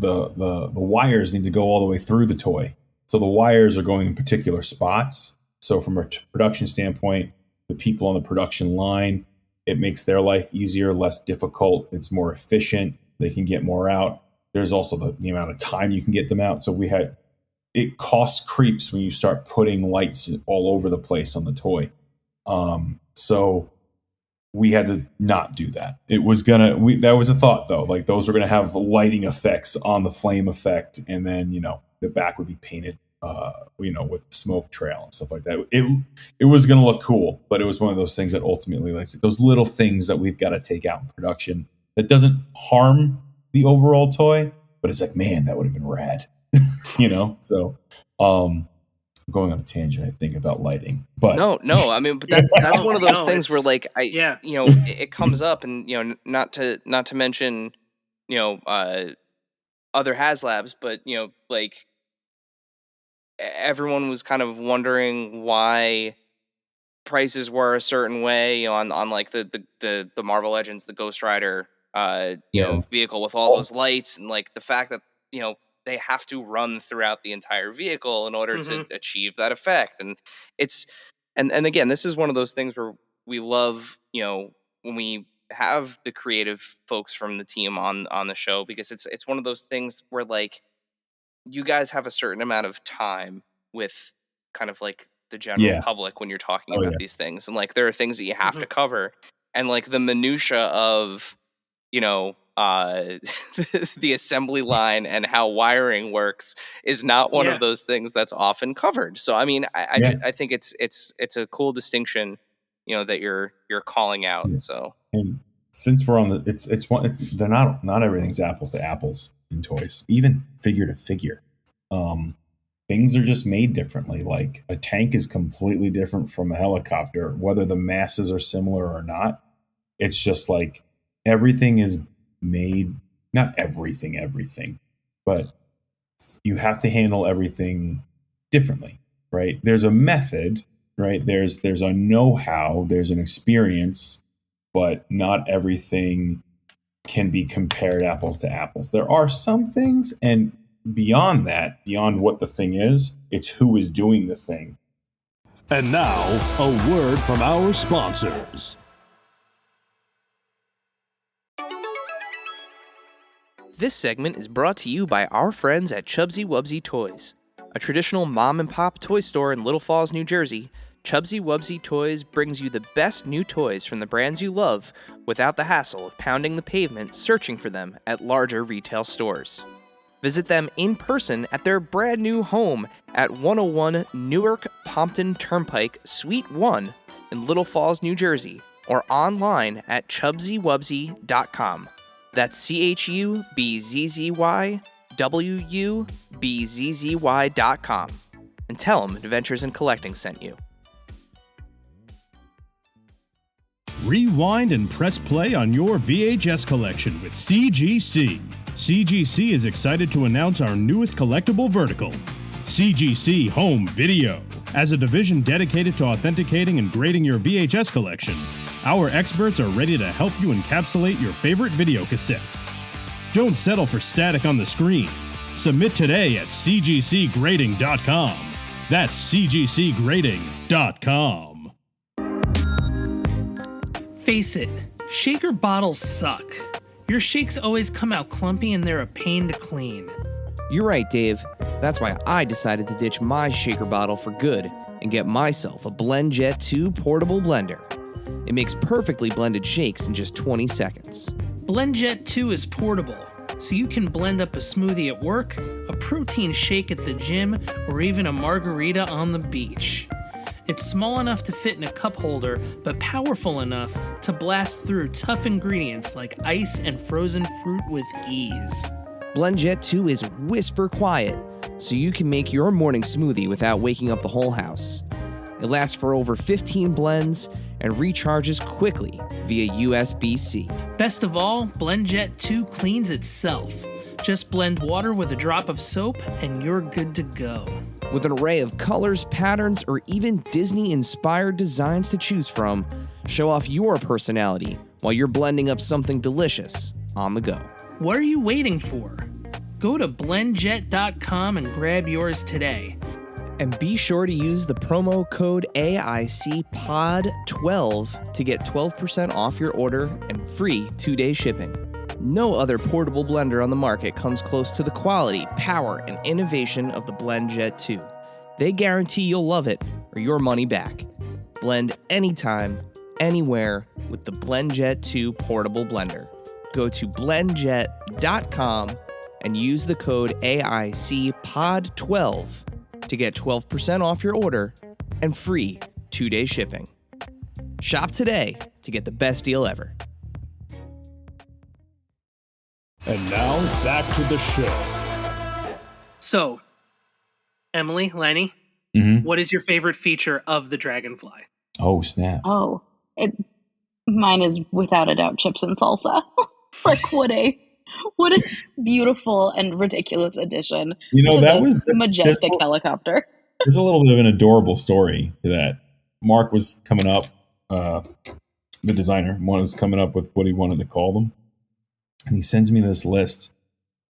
wires need to go all the way through the toy. So the wires are going in particular spots. So from a production standpoint, the people on the production line, it makes their life easier, less difficult. It's more efficient. They can get more out. There's also the amount of time you can get them out. So it cost creeps when you start putting lights all over the place on the toy. So we had to not do that. It was that was a thought though. Like those were going to have lighting effects on the flame effect. And then, the back would be painted, with smoke trail and stuff like that. It was going to look cool, but it was one of those things that ultimately, like those little things that we've got to take out in production that doesn't harm the overall toy, but it's like, man, that would have been rad, So, I'm going on a tangent, I think, about lighting, but no, I mean, but that's one of those things where like, it comes up, and, not to mention, other HasLabs, but, like, everyone was kind of wondering why prices were a certain way, on like the Marvel Legends, the Ghost Rider, vehicle with all those lights, and like the fact that, they have to run throughout the entire vehicle in order to achieve that effect. And and again, this is one of those things where we love, when we have the creative folks from the team on the show, because it's one of those things where like you guys have a certain amount of time with kind of like the general public when you're talking about these things, and like there are things that you have to cover, and like the minutia of the assembly line and how wiring works is not one of those things that's often covered. So I mean, I think it's a cool distinction, that you're calling out. So, and since we're on it's one, they're not everything's apples to apples in toys, even figure to figure. Things are just made differently. Like a tank is completely different from a helicopter, whether the masses are similar or not. It's just like everything is made, not everything, but you have to handle everything differently, right? There's a method, right? There's a know-how, there's an experience, but not everything can be compared apples to apples. There are some things, and beyond that, beyond what the thing is, it's who is doing the thing. And now, a word from our sponsors. This segment is brought to you by our friends at Chubsy Wubsy Toys. A traditional mom-and-pop toy store in Little Falls, New Jersey, Chubsy Wubsy Toys brings you the best new toys from the brands you love without the hassle of pounding the pavement searching for them at larger retail stores. Visit them in person at their brand new home at 101 Newark Pompton Turnpike, Suite 1 in Little Falls, New Jersey, or online at chubzywubzy.com. That's CHUBZZYWUBZZY.com. And tell them Adventures in Collecting sent you. Rewind and press play on your VHS collection with CGC. CGC is excited to announce our newest collectible vertical, CGC Home Video. As a division dedicated to authenticating and grading your VHS collection, our experts are ready to help you encapsulate your favorite video cassettes. Don't settle for static on the screen. Submit today at cgcgrading.com. That's cgcgrading.com. Face it, shaker bottles suck. Your shakes always come out clumpy and they're a pain to clean. You're right, Dave. That's why I decided to ditch my shaker bottle for good and get myself a BlendJet 2 portable blender. It makes perfectly blended shakes in just 20 seconds. BlendJet 2 is portable, so you can blend up a smoothie at work, a protein shake at the gym, or even a margarita on the beach. It's small enough to fit in a cup holder, but powerful enough to blast through tough ingredients like ice and frozen fruit with ease. BlendJet 2 is whisper quiet, so you can make your morning smoothie without waking up the whole house. It lasts for over 15 blends and recharges quickly via USB-C. Best of all, BlendJet 2 cleans itself. Just blend water with a drop of soap and you're good to go. With an array of colors, patterns, or even Disney-inspired designs to choose from, show off your personality while you're blending up something delicious on the go. What are you waiting for? Go to blendjet.com and grab yours today. And be sure to use the promo code AICPOD12 to get 12% off your order and free 2-day shipping. No other portable blender on the market comes close to the quality, power, and innovation of the BlendJet 2. They guarantee you'll love it or your money back. Blend anytime, anywhere with the BlendJet 2 portable blender. Go to blendjet.com and use the code AICPOD12 to get 12% off your order and free 2-day shipping. Shop today to get the best deal ever. And now, back to the show. So, Emily, Lenny, what is your favorite feature of the Dragonfly? Oh, snap. Oh, mine is without a doubt chips and salsa. Like, what a beautiful and ridiculous addition to that this was majestic helicopter. There's a little bit of an adorable story to that. Mark was coming up, the designer, was coming up with what he wanted to call them. And he sends me this list,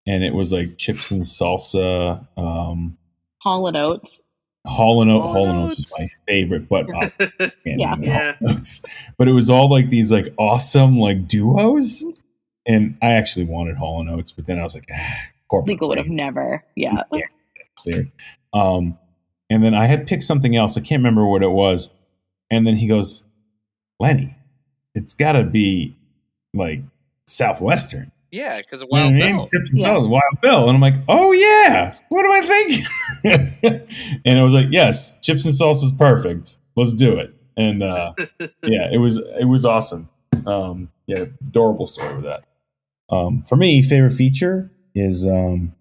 and it was like chips and salsa. Hall & Oates. Hall & Oates is my favorite, but Yeah. But it was all like these like awesome like duos, and I actually wanted Hall & Oates, but then I was like, corporate. Legal would have never. Yeah. Clear. And then I had picked something else. I can't remember what it was. And then he goes, Lenny, it's got to be like Southwestern. Yeah, because of Wild Bill. Chips and salsa, Wild Bill. And I'm like, oh yeah, what am I thinking? And it was like, yes, chips and salsa is perfect. Let's do it. And it was awesome. Adorable story with that. For me, favorite feature is I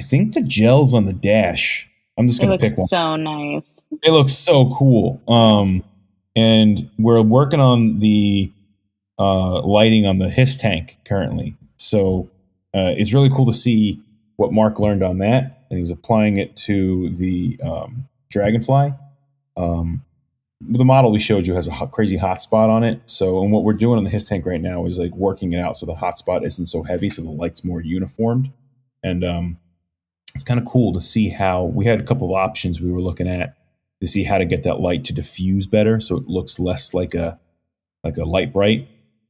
think the gels on the dash. I'm just gonna pick one. So nice. It looks so cool. And we're working on the lighting on the Hiss tank currently. So it's really cool to see what Mark learned on that, and he's applying it to the Dragonfly. The model we showed you has a crazy hotspot on it. So, and what we're doing on the Hiss tank right now is like working it out so the hotspot isn't so heavy, so the light's more uniformed. And it's kind of cool to see how we had a couple of options we were looking at to see how to get that light to diffuse better, so it looks less like a light bright.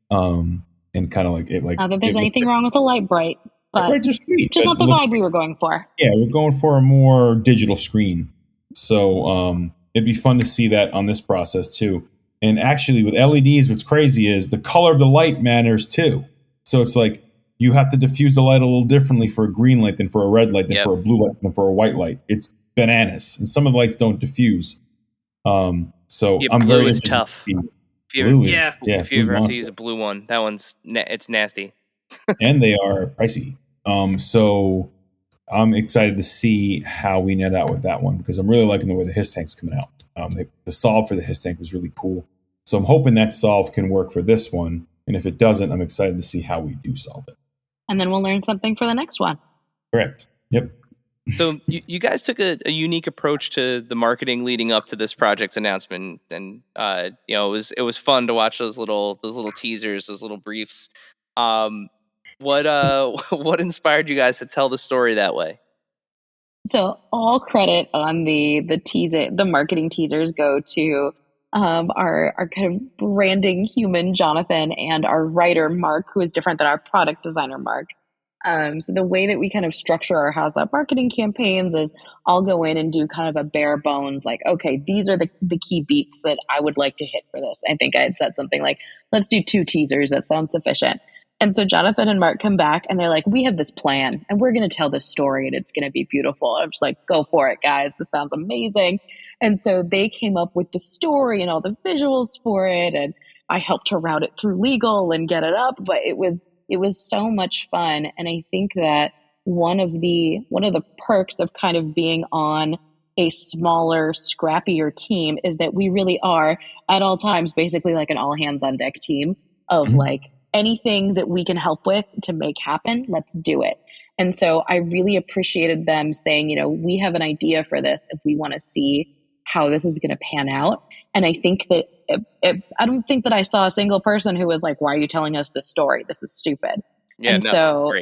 And kind of like it like. Not that there's anything wrong with a light bright, but lights are sweet, just not the vibe we were going for. Yeah, we're going for a more digital screen. So it'd be fun to see that on this process too. And actually with LEDs, what's crazy is the color of the light matters too. So it's like you have to diffuse the light a little differently for a green light than for a red light than for a blue light than for a white light. It's bananas, and some of the lights don't diffuse. So I'm blue very is interested tough. to see. Blue Is if you ever have to monster. use a blue one, that one's it's nasty. And they are pricey. So I'm excited to see how we net out with that one, because I'm really liking the way the Hiss tank's coming out. The solve for the Hiss tank was really cool. So I'm hoping that solve can work for this one. And if it doesn't, I'm excited to see how we do solve it. And then we'll learn something for the next one. Correct. Yep. So you guys took a unique approach to the marketing leading up to this project's announcement, and it was fun to watch those little teasers, those little briefs. What inspired you guys to tell the story that way? So all credit on the marketing teasers go to our kind of branding human Jonathan and our writer Mark, who is different than our product designer Mark. So the way that we kind of structure our HasLab marketing campaigns is I'll go in and do kind of a bare bones, like, okay, these are the key beats that I would like to hit for this. I think I had said something like, let's do 2 teasers. That sounds sufficient. And so Jonathan and Mark come back and they're like, we have this plan and we're going to tell this story and it's going to be beautiful. I'm just like, go for it, guys. This sounds amazing. And so they came up with the story and all the visuals for it. And I helped to route it through legal and get it up. But it was so much fun. And I think that one of the perks of kind of being on a smaller, scrappier team is that we really are at all times basically like an all hands on deck team of like anything that we can help with to make happen, let's do it. And so I really appreciated them saying, we have an idea for this if we want to see how this is going to pan out. And I think that I don't think that I saw a single person who was like, why are you telling us this story? This is stupid. Yeah, and so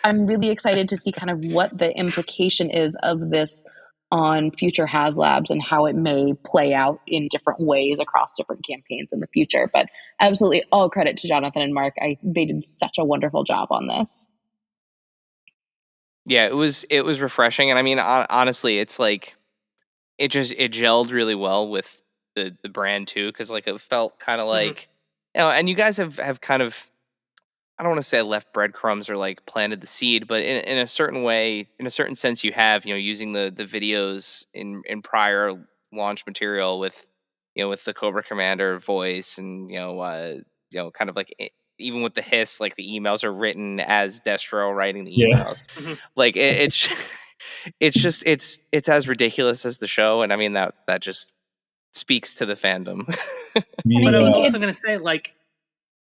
I'm really excited to see kind of what the implication is of this on future HasLabs and how it may play out in different ways across different campaigns in the future. But absolutely all credit to Jonathan and Mark. They did such a wonderful job on this. Yeah, it was refreshing. And I mean, honestly, it's like, it gelled really well with the brand too. Cause like it felt kind of like, and you guys have kind of, I don't want to say left breadcrumbs or like planted the seed, but in a certain way, in a certain sense you have, using the videos in prior launch material with, with the Cobra Commander voice and, kind of like even with the Hiss, like the emails are written as Destro writing the emails. Like it's as ridiculous as the show. And I mean, that just speaks to the fandom. But I was also going to say, like,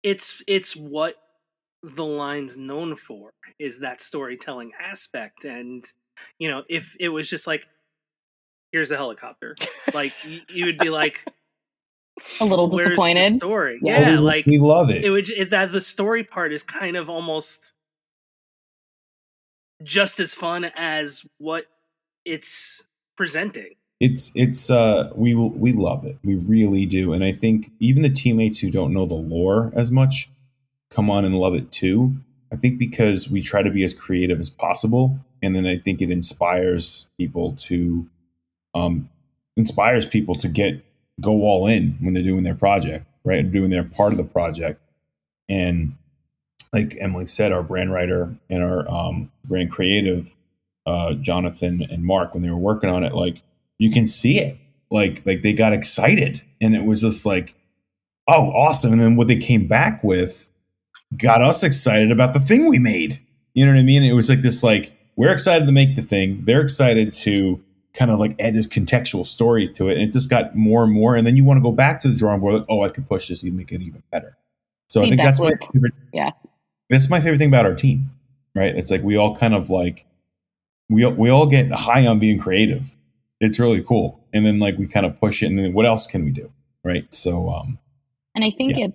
it's what the line's known for, is that storytelling aspect. And if it was just like, here's a helicopter, like you would be like a little disappointed. Where's the story? Yeah, like we love it. That the story part is kind of almost just as fun as what it's presenting. It's we love it. We really do. And I think even the teammates who don't know the lore as much come on and love it too. I think because we try to be as creative as possible, and then I think it inspires people to go all in when they're doing their project, right? Doing their part of the project. And like Emily said, our brand writer and our brand creative, Jonathan and Mark, when they were working on it, like you can see it, like they got excited, and it was just like, oh, awesome. And then what they came back with got us excited about the thing we made. You know what I mean? It was like this, like, we're excited to make the thing. They're excited to kind of like add this contextual story to it. And it just got more and more. And then you want to go back to the drawing board, like, oh, I could push this and make it even better. So I think that's my favorite. Yeah. That's my favorite thing about our team, right? It's like we all kind of like, we all get high on being creative. It's really cool. And then like we kind of push it, and then what else can we do? Right. So, and I think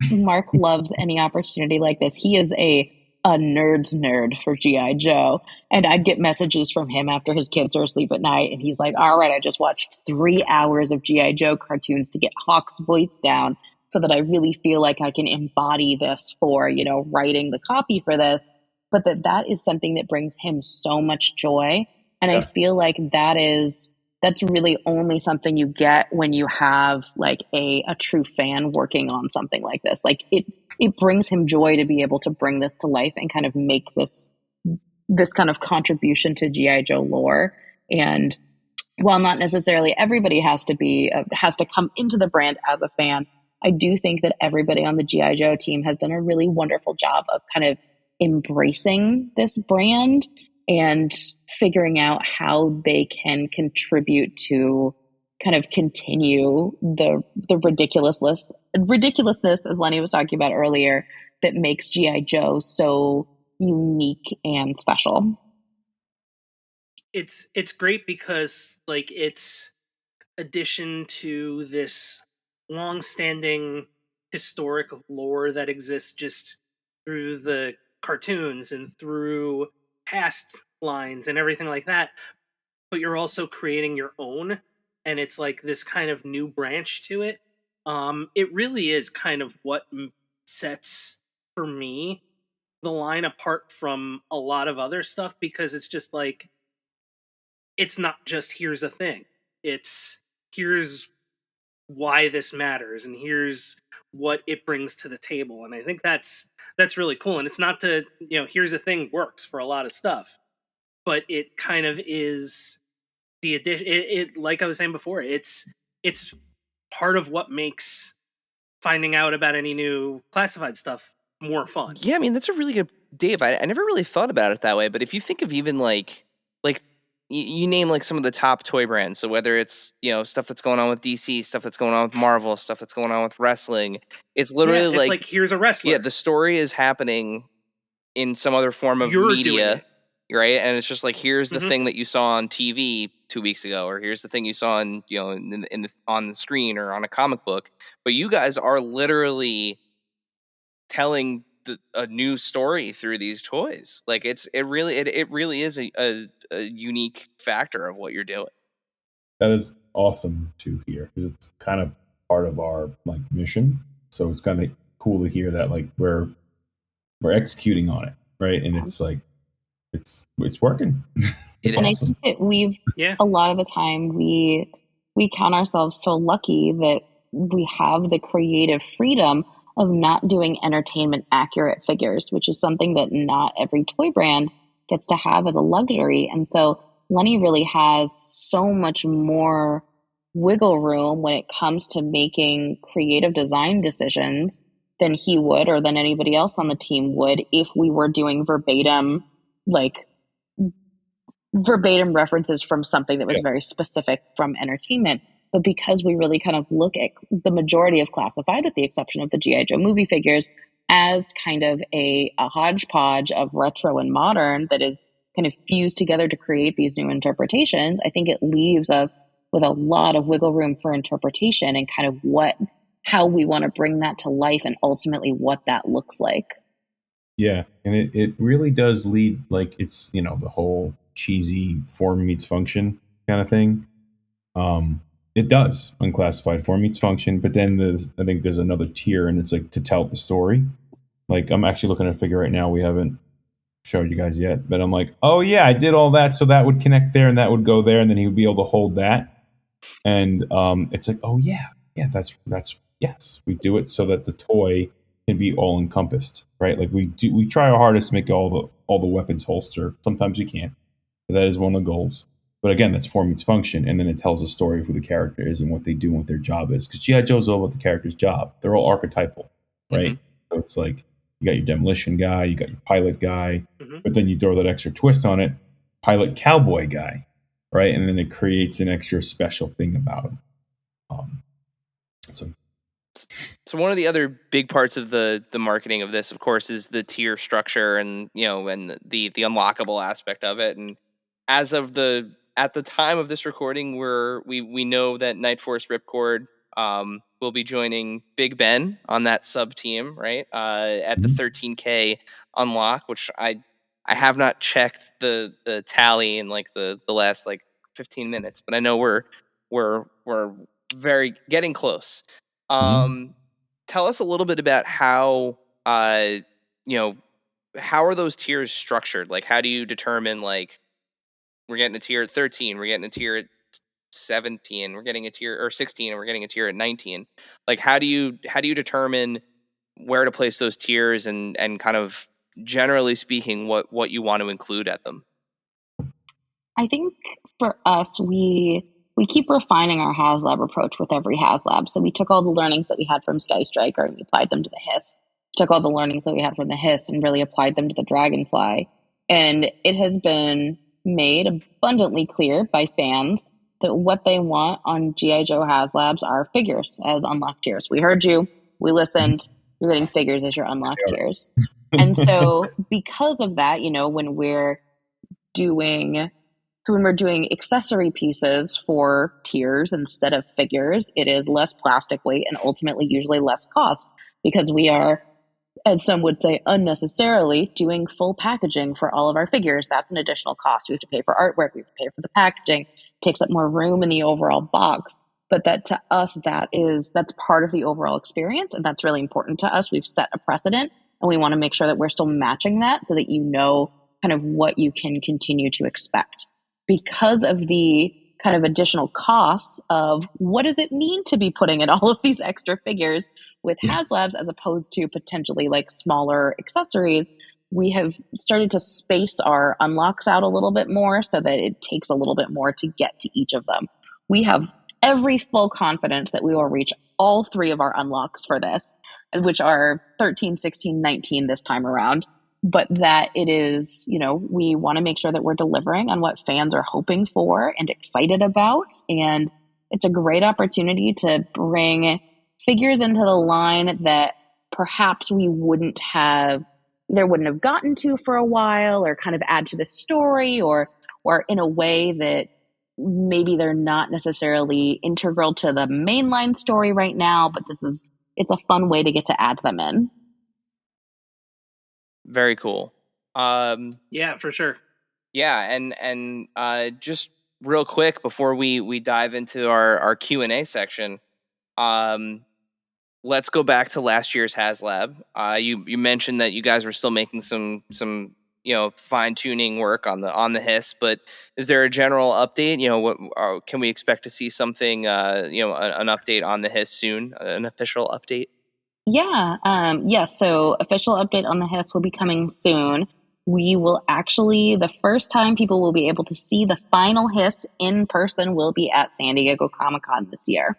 Mark loves any opportunity like this. He is a nerd's nerd for G.I. Joe. And I'd get messages from him after his kids are asleep at night. And he's like, all right, I just watched 3 hours of G.I. Joe cartoons to get Hawk's voice down so that I really feel like I can embody this for, writing the copy for this. But that is something that brings him so much joy. And I feel like that is that's really only something you get when you have like a true fan working on something like this. Like it brings him joy to be able to bring this to life and kind of make this kind of contribution to GI Joe lore. And while not necessarily everybody has to come into the brand as a fan, I do think that everybody on the GI Joe team has done a really wonderful job of kind of embracing this brand and figuring out how they can contribute to kind of continue the ridiculousness, as Lenny was talking about earlier, that makes GI Joe so unique and special. It's great because like it's addition to this long-standing historic lore that exists just through the cartoons and through past lines and everything like that, but you're also creating your own, and it's like this kind of new branch to it. It really is kind of what sets, for me, the line apart from a lot of other stuff, because it's just like, it's not just here's a thing. It's here's why this matters and here's what it brings to the table. And I think that's really cool. And it's not to, here's a thing works for a lot of stuff, but it kind of is the addition. It like I was saying before, it's part of what makes finding out about any new classified stuff more fun. Yeah, I mean, that's a really good, Dave. I never really thought about it that way, but if you think of even like you name like some of the top toy brands, so whether it's stuff that's going on with DC, stuff that's going on with Marvel, stuff that's going on with wrestling, it's literally it's like here's a wrestler. Yeah, the story is happening in some other form of You're media, right? And it's just like, here's the Mhm. thing that you saw on TV 2 weeks ago, or here's the thing you saw on on the screen or on a comic book. But you guys are literally telling a new story through these toys. Like it really is a unique factor of what you're doing. That is awesome to hear, because it's kind of part of our like mission. So it's kind of cool to hear that like we're executing on it, right? And it's like it's working. It's And awesome. I think that a lot of the time we count ourselves so lucky that we have the creative freedom of not doing entertainment accurate figures, which is something that not every toy brand gets to have as a luxury. And so Lenny really has so much more wiggle room when it comes to making creative design decisions than he would, or than anybody else on the team would, if we were doing verbatim references from something that was very specific from entertainment. But because we really kind of look at the majority of classified, with the exception of the G.I. Joe movie figures, as kind of a hodgepodge of retro and modern that is kind of fused together to create these new interpretations, I think it leaves us with a lot of wiggle room for interpretation and kind of how we want to bring that to life and ultimately what that looks like. Yeah, and it really does lead, like, it's, the whole cheesy form meets function kind of thing. It does unclassified form meets function, but then I think there's another tier, and it's like to tell the story. Like, I'm actually looking at a figure right now we haven't showed you guys yet, but I'm like, oh yeah, I did all that, so that would connect there and that would go there, and then he would be able to hold that. And it's like, oh yeah, that's yes, we do it so that the toy can be all encompassed, right? Like we try our hardest to make all the weapons holster. Sometimes we can't, but that is one of the goals. But again, that's form meets function, and then it tells a story of who the character is and what they do and what their job is. Because G.I. Joe's all about the character's job. They're all archetypal, right? So it's like you got your demolition guy, you got your pilot guy, but then you throw that extra twist on it, pilot cowboy guy, right? And then it creates an extra special thing about him. So one of the other big parts of the marketing of this, of course, is the tier structure and and the unlockable aspect of it. And as of at the time of this recording, we know that Night Force Ripcord will be joining Big Ben on that sub team, right? At the 13K unlock, which I have not checked the tally in like the last like 15 minutes, but I know we're very getting close. Tell us a little bit about how how are those tiers structured? Like, how do you determine, like, we're getting a tier at 13, we're getting a tier at 17, we're getting a tier, or 16, and we're getting a tier at 19. Like, how do you determine where to place those tiers, and kind of generally speaking, what you want to include at them? I think for us, we keep refining our HasLab approach with every HasLab. So we took all the learnings that we had from Sky Striker and we applied them to the Hiss. Took all the learnings that we had from the Hiss and really applied them to the Dragonfly. And it has been made abundantly clear by fans that what they want on G.I. Joe HasLabs are figures as unlocked tiers. We heard you. We listened. You're getting figures as your unlocked tiers. And so because of that, when we're doing accessory pieces for tiers instead of figures, it is less plastic weight and ultimately usually less cost, because we are, as some would say, unnecessarily doing full packaging for all of our figures. That's an additional cost. We have to pay for artwork. We have to pay for the packaging. It takes up more room in the overall box. But that, to us, that's part of the overall experience, and that's really important to us. We've set a precedent, and we want to make sure that we're still matching that so that you know kind of what you can continue to expect. Because of the kind of additional costs of what does it mean to be putting in all of these extra figures with HasLabs as opposed to potentially like smaller accessories, we have started to space our unlocks out a little bit more so that it takes a little bit more to get to each of them. We have every full confidence that we will reach all three of our unlocks for this, which are 13, 16, 19 this time around. But that it is, we want to make sure that we're delivering on what fans are hoping for and excited about. And it's a great opportunity to bring figures into the line that perhaps we wouldn't have gotten to for a while, or kind of add to the story, or in a way that maybe they're not necessarily integral to the mainline story right now, but it's a fun way to get to add them in. Very cool. Yeah, for sure. Yeah, and just real quick before we dive into our Q&A section, let's go back to last year's HasLab. You mentioned that you guys were still making some fine tuning work on the Hiss, but is there a general update? What can we expect to see something? An update on the Hiss soon, an official update. Yeah. So official update on the Hiss will be coming soon. We will actually, the first time people will be able to see the final Hiss in person will be at San Diego Comic-Con this year.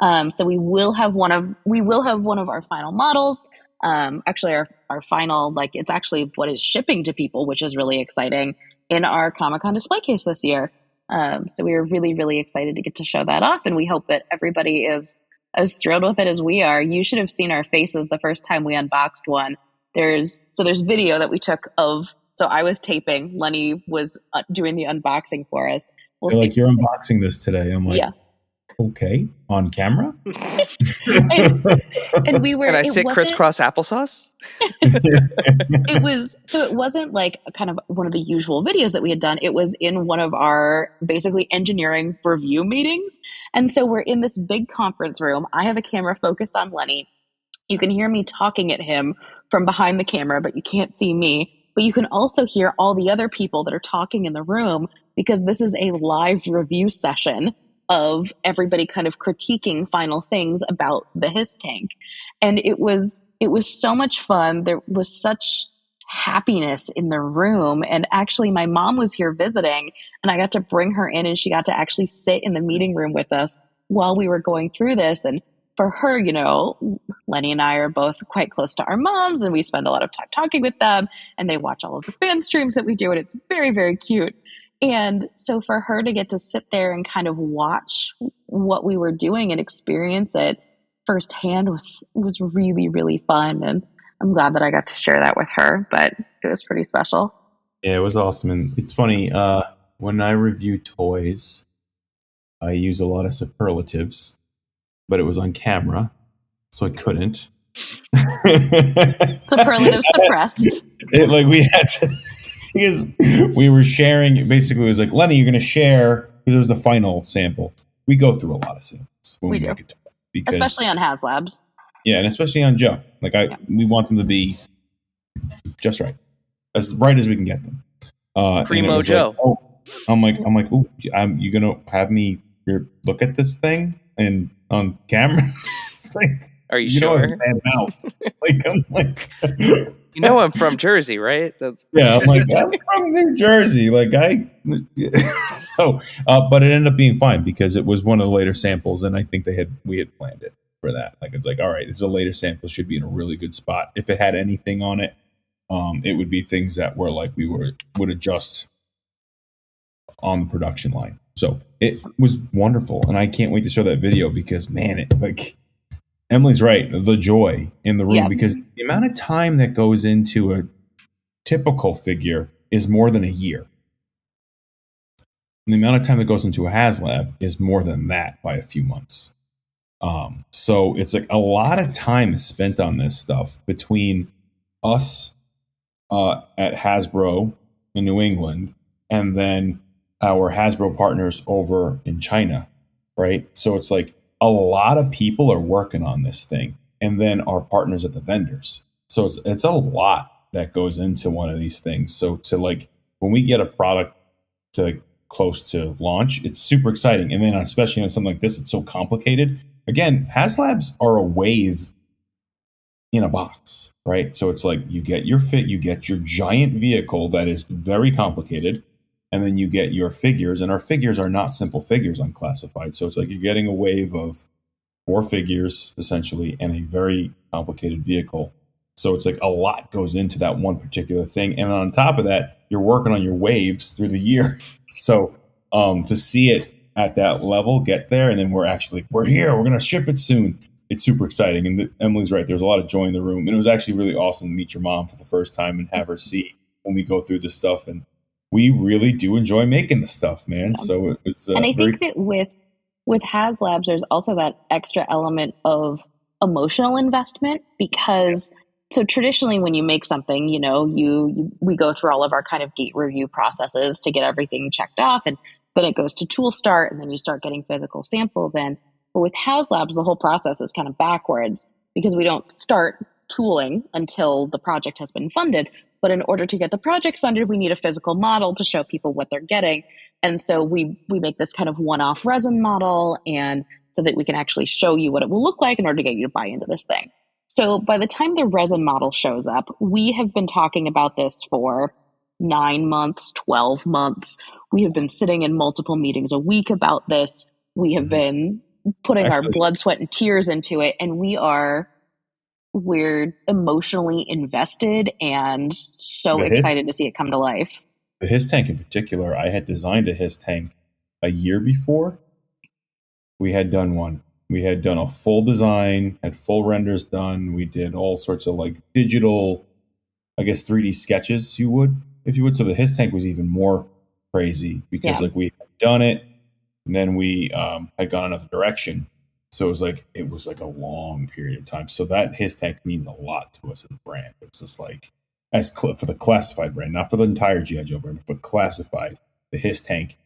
So we will have one of our final models. Actually our final, it's actually what is shipping to people, which is really exciting, in our Comic-Con display case this year. So we are really, really excited to get to show that off, and we hope that everybody is as thrilled with it as we are. You should have seen our faces the first time we unboxed one. There's video that we took of, so I was taping, Lenny was doing the unboxing for us. You're unboxing this today. I'm like, yeah. Okay, on camera? and we were. Can I sit crisscross applesauce? It wasn't like kind of one of the usual videos that we had done. It was in one of our basically engineering review meetings. And so we're in this big conference room. I have a camera focused on Lenny. You can hear me talking at him from behind the camera, but you can't see me. But you can also hear all the other people that are talking in the room, because this is a live review session of everybody kind of critiquing final things about the Hiss tank. And it was so much fun. There was such happiness in the room. And actually my mom was here visiting, and I got to bring her in, and she got to actually sit in the meeting room with us while we were going through this. And for her, Lenny and I are both quite close to our moms, and we spend a lot of time talking with them, and they watch all of the fan streams that we do, and it's very, very cute. And so for her to get to sit there and kind of watch what we were doing and experience it firsthand was really, really fun. And I'm glad that I got to share that with her, but it was pretty special. Yeah, it was awesome. And it's funny, when I review toys, I use a lot of superlatives, but it was on camera, so I couldn't. Superlatives suppressed. We had to... Because we were sharing, basically it was like, Lenny, you're going to share, because it was the final sample. We go through a lot of samples when we make it, because, especially on HasLabs. Yeah, and especially on Joe. We want them to be just right, as right as we can get them. Primo Joe. I'm like, oh, you're going to have me look at this thing and on camera. It's like, Are you know, sure? a bad mouth. Like, I'm like, You know, I'm from Jersey, right? That's yeah, I'm like, I'm from New Jersey. Like so, but it ended up being fine because it was one of the later samples, and I think we had planned it for that. Like, it's like, all right, this is a later sample, should be in a really good spot. If it had anything on it, it would be things that were like would adjust on the production line. So it was wonderful, and I can't wait to show that video because, man, it like. Emily's right. The joy in the room, because the amount of time that goes into a typical figure is more than a year. And the amount of time that goes into a HasLab is more than that by a few months. So it's like a lot of time is spent on this stuff between us at Hasbro in New England and then our Hasbro partners over in China, right? So it's like a lot of people are working on this thing, and then our partners at the vendors. So it's a lot that goes into one of these things. So to like when we get a product to close to launch, it's super exciting. And then especially on something like this, it's so complicated. Again, HasLabs are a wave in a box, right? So it's like you get your you get your giant vehicle that is very complicated, and then you get your figures, and our figures are not simple figures on Classified. So it's like you're getting a wave of 4 figures essentially and a very complicated vehicle. So it's like a lot goes into that one particular thing. And on top of that, you're working on your waves through the year. So to see it at that level, get there, and then we're here, we're going to ship it soon. It's super exciting. And Emily's right. There's a lot of joy in the room. And it was actually really awesome to meet your mom for the first time and have her see when we go through this stuff. And we really do enjoy making the stuff, man. So it was and I think that with HasLabs, there's also that extra element of emotional investment because so traditionally when you make something, you know, we go through all of our kind of gate review processes to get everything checked off, and then it goes to tool start, and then you start getting physical samples in. But with HasLabs, the whole process is kind of backwards because we don't start tooling until the project has been funded. But in order to get the project funded, we need a physical model to show people what they're getting. And so we make this kind of one-off resin model, and so that we can actually show you what it will look like in order to get you to buy into this thing. So by the time the resin model shows up, we have been talking about this for 9 months, 12 months. We have been sitting in multiple meetings a week about this. We have been putting our blood, sweat, and tears into it, and we're emotionally invested and so excited to see it come to life. The His tank in particular, I had designed a His tank a year before we had done one. We had done a full design, had full renders done. We did all sorts of like digital, I guess 3D sketches if you would. So the His tank was even more crazy because like we had done it and then we had gone another direction. So it was like a long period of time. So that His tank means a lot to us as a brand. It's just like for the Classified brand, not for the entire G.I. Joe brand, but Classified, the His tank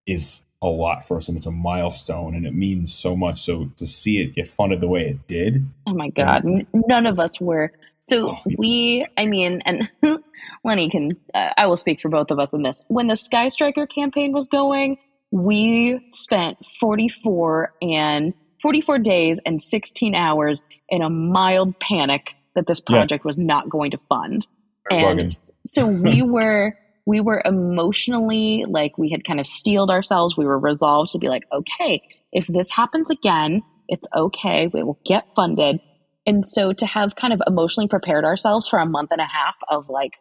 is a lot for us, and it's a milestone, and it means so much. So to see it get funded the way it did, oh my god, none of us were. So and Lenny can, I will speak for both of us in this. When the Sky Striker campaign was going, we spent 44 days and 16 hours in a mild panic that this project was not going to fund. And so we were emotionally, like, we had kind of steeled ourselves. We were resolved to be like, okay, if this happens again, it's okay. We will get funded. And so to have kind of emotionally prepared ourselves for a month and a half of what's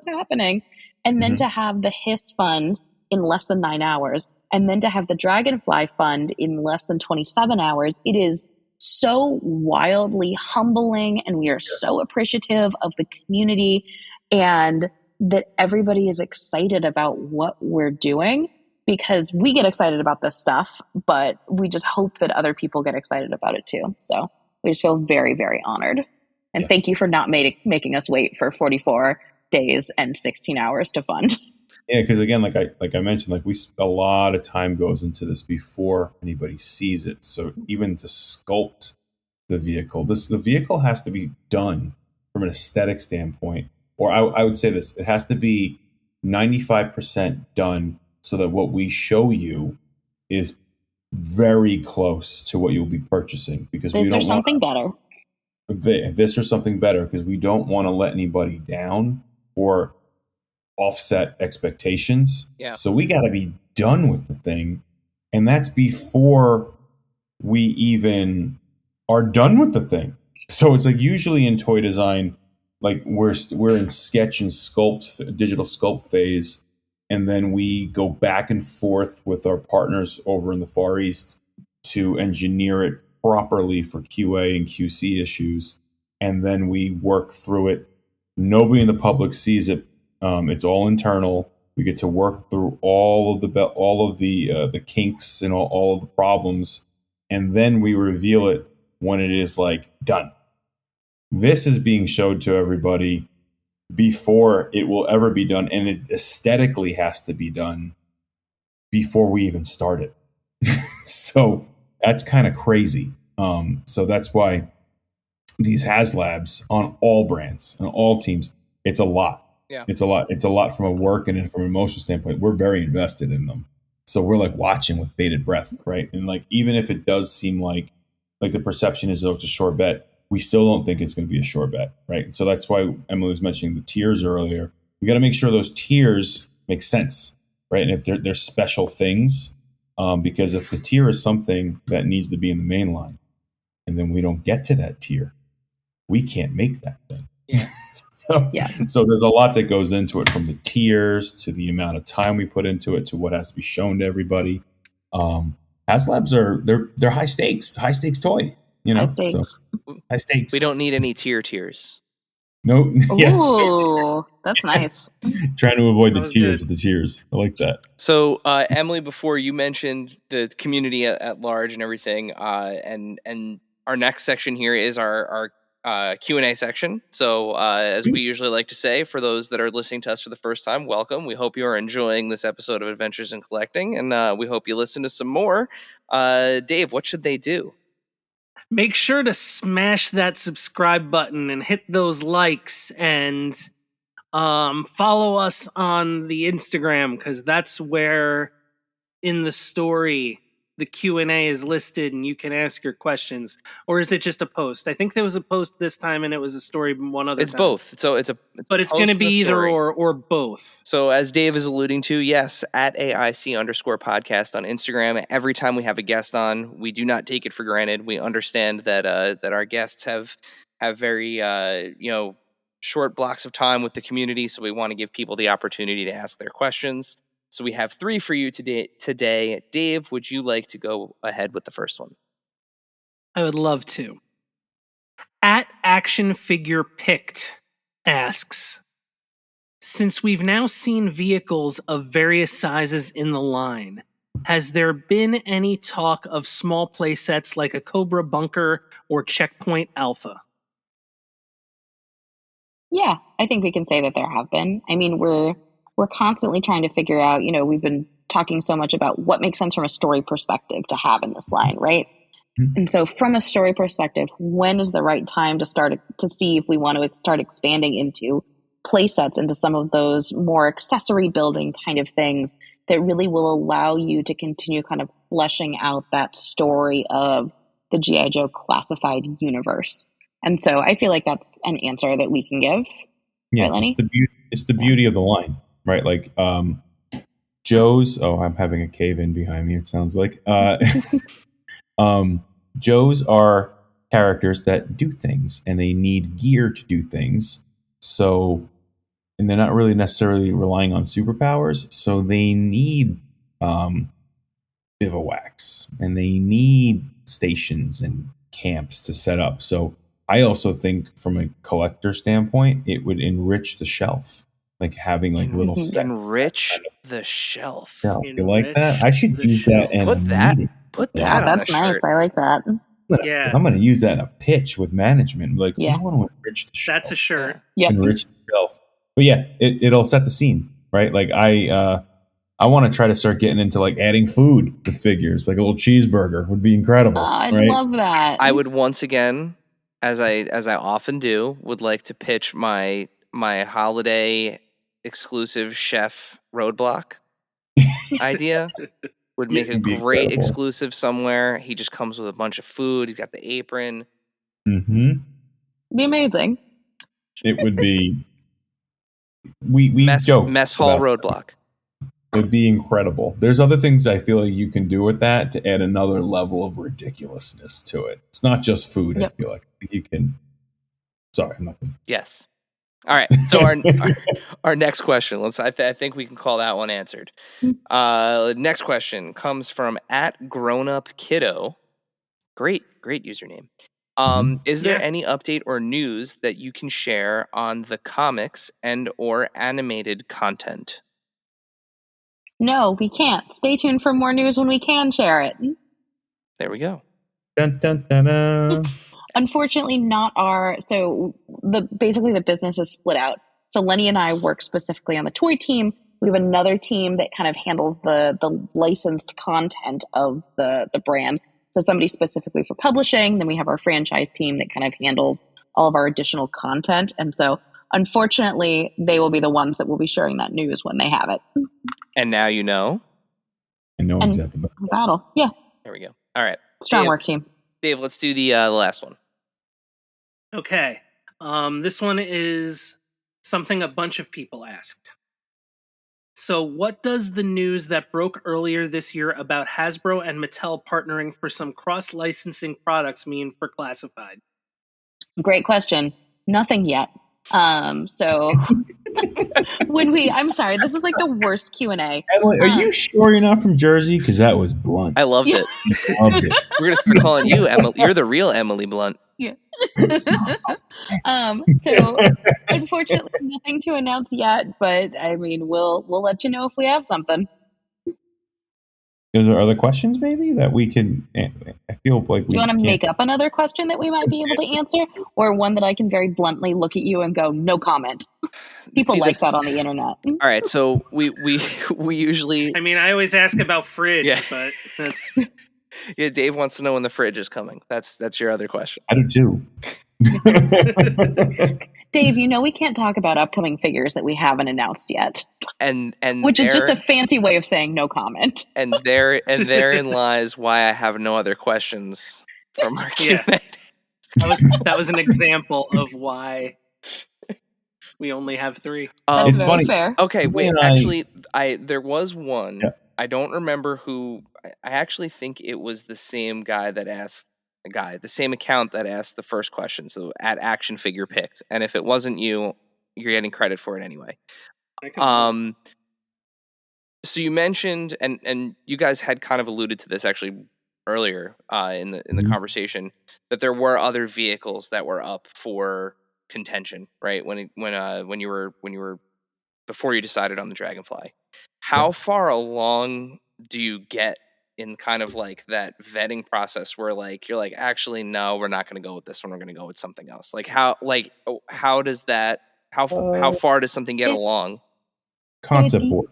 happening? And then to have the Hiss fund in less than 9 hours, and then to have the Dragonfly fund in less than 27 hours, it is so wildly humbling, and we are so appreciative of the community and that everybody is excited about what we're doing, because we get excited about this stuff, but we just hope that other people get excited about it too. So we just feel very, very honored. And thank you for not making us wait for 44 days and 16 hours to fund. Yeah, because again, like I mentioned, like a lot of time goes into this before anybody sees it. So even to sculpt the vehicle, the vehicle has to be done from an aesthetic standpoint, or I would say this: it has to be 95% done, so that what we show you is very close to what you'll be purchasing, because we This or don't want something better. this or something better, because we don't want to let anybody down or offset expectations. Yeah. So we got to be done with the thing, and that's before we even are done with the thing. So it's like usually in toy design, like we're in sketch and sculpt, digital sculpt phase, and then we go back and forth with our partners over in the Far East to engineer it properly for QA and QC issues, and then we work through it. Nobody in the public sees it. It's all internal. We get to work through all of the kinks and all of the problems, and then we reveal it when it is like done. This is being showed to everybody before it will ever be done, and it aesthetically has to be done before we even start it. So that's kind of crazy. So that's why these HasLabs on all brands and all teams, it's a lot. Yeah. It's a lot. It's a lot from a work and from an emotional standpoint. We're very invested in them. So we're like watching with bated breath, right? And like, even if it does seem like the perception is, oh, it's a short bet, we still don't think it's going to be a short bet, right? So that's why Emily was mentioning the tiers earlier. We got to make sure those tiers make sense, right? And if they're special things, because if the tier is something that needs to be in the main line, and then we don't get to that tier, we can't make that thing. Yeah. So there's a lot that goes into it, from the tiers to the amount of time we put into it to what has to be shown to everybody. HasLabs they're high stakes toy, you know. High stakes. So, high stakes. We don't need any tiers. No. Yes. Ooh, that's nice. Trying to avoid the That was tiers good. with the tiers. I like that. So, Emily, before you mentioned the community at large and everything, and our next section here is our Q&A section. So, as we usually like to say, for those that are listening to us for the first time, welcome. We hope you are enjoying this episode of Adventures in Collecting, and we hope you listen to some more. Dave, what should they do? Make sure to smash that subscribe button and hit those likes, and follow us on the Instagram, because that's where in the story the Q&A is listed and you can ask your questions. Or is it just a post? I think there was a post this time and it was a story one other It's time. both. So it's But it's going to be either or both. So as Dave is alluding to, yes, at AIC_podcast on Instagram. Every time we have a guest on, we do not take it for granted. We understand that that our guests have very short blocks of time with the community, so we want to give people the opportunity to ask their questions. So we have 3 for you today. Dave, would you like to go ahead with the first one? I would love to. At Action Figure Picked asks, since we've now seen vehicles of various sizes in the line, has there been any talk of small play sets like a Cobra Bunker or Checkpoint Alpha? Yeah, I think we can say that there have been. I mean, we're constantly trying to figure out, we've been talking so much about what makes sense from a story perspective to have in this line, right? Mm-hmm. And so from a story perspective, when is the right time to start to see if we want to start expanding into play sets, into some of those more accessory building kind of things that really will allow you to continue kind of fleshing out that story of the G.I. Joe classified universe. And so I feel like that's an answer that we can give. Yeah, right, Lenny? It's the beauty of the line, right? Like Joe's. Oh, I'm having a cave in behind me. It sounds like Joe's are characters that do things, and they need gear to do things. So, and they're not really necessarily relying on superpowers. So they need bivouacs, and they need stations and camps to set up. So I also think from a collector standpoint, it would enrich the shelf, like having like little sets. Enrich the shelf. You like that? I should use that in a meeting. Put that Yeah, on that's a nice. shirt. I like that. Yeah. I'm going to use that in a pitch with management. Like, Yeah. we want to enrich the shelf. That's a shirt. Yep. Enrich the shelf. But yeah, it'll set the scene, right? Like I want to try to start getting into like adding food with figures, like a little cheeseburger would be incredible. I'd right? love that. I would once again, as I often do, would like to pitch my holiday exclusive chef roadblock idea, would make It a would be great incredible. exclusive somewhere. He just comes with a bunch of food. He's got the apron. Mm-hmm. Be amazing. It would be. We Mess joke hall about roadblock. it would be incredible. There's other things I feel like you can do with that to add another level of ridiculousness to it. It's not just food. Yep. I feel like you can. Sorry, I'm not. Yes. All right. So our next question. I think we can call that one answered. Next question comes from @grownupkiddo. Great username. Is there Yeah. any update or news that you can share on the comics and or animated content? No, we can't. Stay tuned for more news when we can share it. There we go. Dun, dun, dun, dun. Unfortunately, not our. So basically the business is split out. So Lenny and I work specifically on the toy team. We have another team that kind of handles the licensed content of the brand. So somebody specifically for publishing. Then we have our franchise team that kind of handles all of our additional content. And so unfortunately, they will be the ones that will be sharing that news when they have it. And now you know. And no one's at the back. Battle. Yeah. There we go. All right. Strong Dave, work, team. Dave, let's do the last one. Okay. This one is something a bunch of people asked. So, what does the news that broke earlier this year about Hasbro and Mattel partnering for some cross-licensing products mean for Classified? Great question. Nothing yet. So I'm sorry, this is like the worst Q&A. Emily, are you sure you're not from Jersey? Because that was blunt. I loved it. Loved it. We're gonna start calling you Emily. You're the real Emily Blunt. Yeah. So unfortunately, nothing to announce yet, but I mean, we'll let you know if we have something. Are there other questions maybe that we can? I feel like Do you want to make up another question that we might be able to answer, or one that I can very bluntly look at you and go, no comment? People like that on the internet. All right, so we usually. I mean, I always ask about fridge, Yeah. but that's. Yeah, Dave wants to know when the fridge is coming. That's your other question. I do too. Dave, you know we can't talk about upcoming figures that we haven't announced yet, And which is just a fancy way of saying no comment. And therein lies why I have no other questions from our Q&A. That was an example of why we only have 3. That's It's very funny. fair. Okay, wait. And Actually, there was one. Yeah. I don't remember who. I actually think it was the same guy that asked. The same account that asked the first question. So @Action Figure Picked. And if it wasn't you, you're getting credit for it anyway. So you mentioned, and you guys had kind of alluded to this actually earlier in the conversation, that there were other vehicles that were up for contention, right? When you were before you decided on the Dragonfly. How far along do you get in kind of like that vetting process where like you're like, actually no, we're not going to go with this one, we're going to go with something else? Like how does that how far does something get along? Concept board,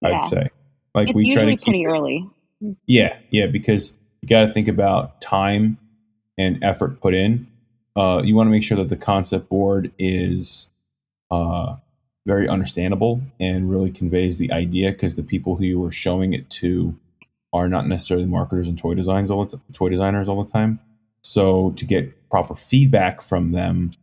I'd say. Like it's we try to usually keep pretty early. Yeah, because you got to think about time and effort put in. You want to make sure that the concept board is very understandable and really conveys the idea, because the people who you are showing it to are not necessarily marketers and toy designers all the time. So to get proper feedback from them,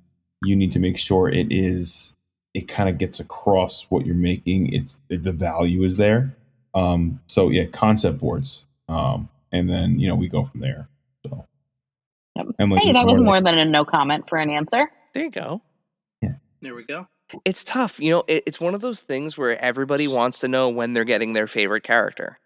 you need to make sure it kind of gets across what you're making. The value is there. So yeah, concept boards. And then, we go from there. So Emily, Hey, that was more than a no comment for an answer. There you go. Yeah. There we go. It's tough. It's one of those things where everybody wants to know when they're getting their favorite character.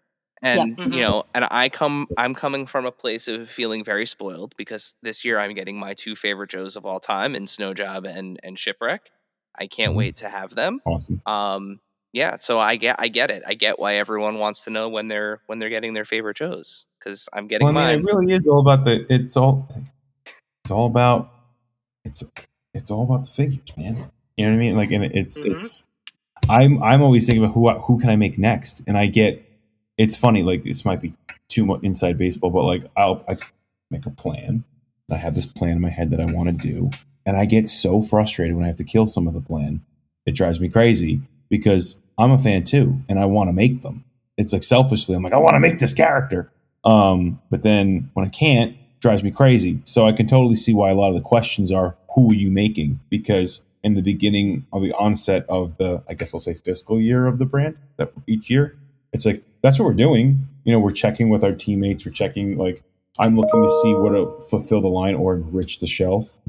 And, and I'm coming from a place of feeling very spoiled because this year I'm getting my 2 favorite Joes of all time in Snowjob and Shipwreck. I can't wait to have them. Awesome. Yeah, so I get it. I get why everyone wants to know when they're getting their favorite Joes, because I'm getting mine. It really is all about it's all about the figures, man. You know what I mean? Like, and it's I'm always thinking about who can I make next, and it's funny, like this might be too much inside baseball, but like I make a plan. I have this plan in my head that I want to do, and I get so frustrated when I have to kill some of the plan. It drives me crazy because I'm a fan too, and I want to make them. it's like selfishly, I'm like, I want to make this character. But then when I can't, it drives me crazy. So I can totally see why a lot of the questions are, who are you making? Because in the beginning of the onset of the, I guess I'll say fiscal year of the brand, that each year, it's like, that's what we're doing. You know, we're checking with our teammates. We're checking, like, I'm looking to see what to fulfill the line or enrich the shelf.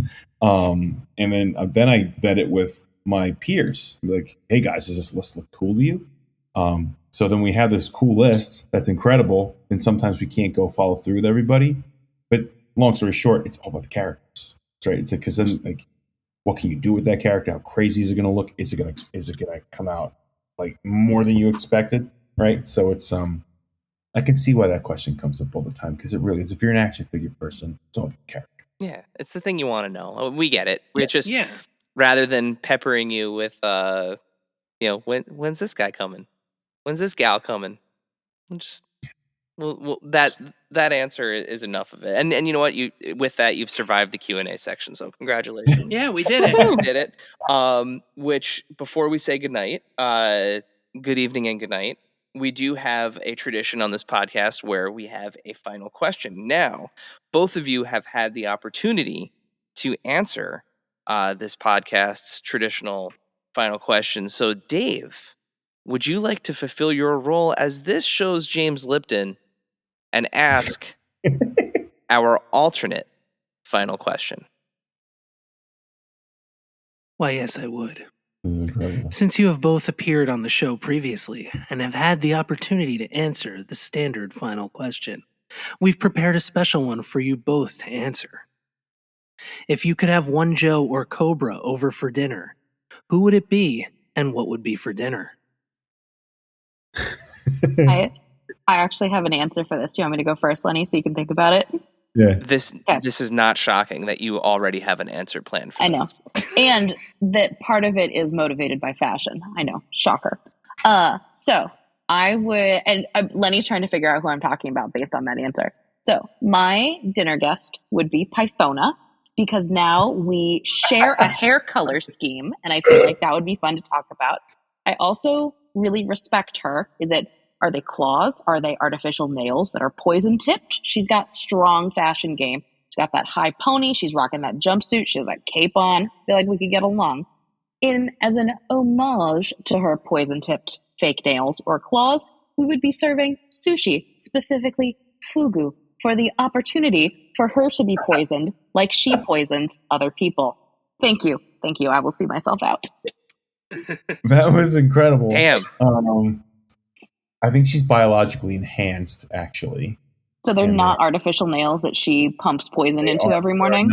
And then I vet it with my peers. Like, hey guys, does this list look cool to you? So then we have this cool list that's incredible. And sometimes we can't go follow through with everybody. But long story short, it's all about the characters. That's right. It's because then, like, what can you do with that character? How crazy is it going to look? Is it going to come out like more than you expected? Right. So it's, I can see why that question comes up all the time, because it really is. If you're an action figure person, it's all about character. Yeah, it's the thing you want to know. We get it. We're just rather than peppering you with, when's this guy coming? When's this gal coming? That answer is enough of it. And you know what? With that, you've survived the Q&A section. So congratulations. Yeah, we did it. We did it. Which, before we say goodnight, good evening and goodnight, we do have a tradition on this podcast where we have a final question. Now, both of you have had the opportunity to answer this podcast's traditional final question. So, Dave, would you like to fulfill your role as this show's James Lipton and ask our alternate final question? Why, yes, I would. This is incredible. Since you have both appeared on the show previously and have had the opportunity to answer the standard final question, we've prepared a special one for you both to answer. If you could have one Joe or Cobra over for dinner, who would it be and what would be for dinner? I actually have an answer for this. Do you want me to go first, Lenny, so you can think about it? Yeah. This is not shocking that you already have an answer planned for I know. this. And that part of it is motivated by fashion. I know. Shocker. So I would, and Lenny's trying to figure out who I'm talking about based on that answer. So my dinner guest would be Pythona, because now we share a hair color scheme, and I feel like that would be fun to talk about. I also really respect her. Are they claws? Are they artificial nails that are poison tipped? She's got strong fashion game. She's got that high pony. She's rocking that jumpsuit. She has that cape on. I feel like we could get along. As an homage to her poison tipped fake nails or claws, we would be serving sushi, specifically fugu, for the opportunity for her to be poisoned like she poisons other people. Thank you. Thank you. I will see myself out. That was incredible. Damn. I think she's biologically enhanced, actually. So they're not artificial nails that she pumps poison into every morning?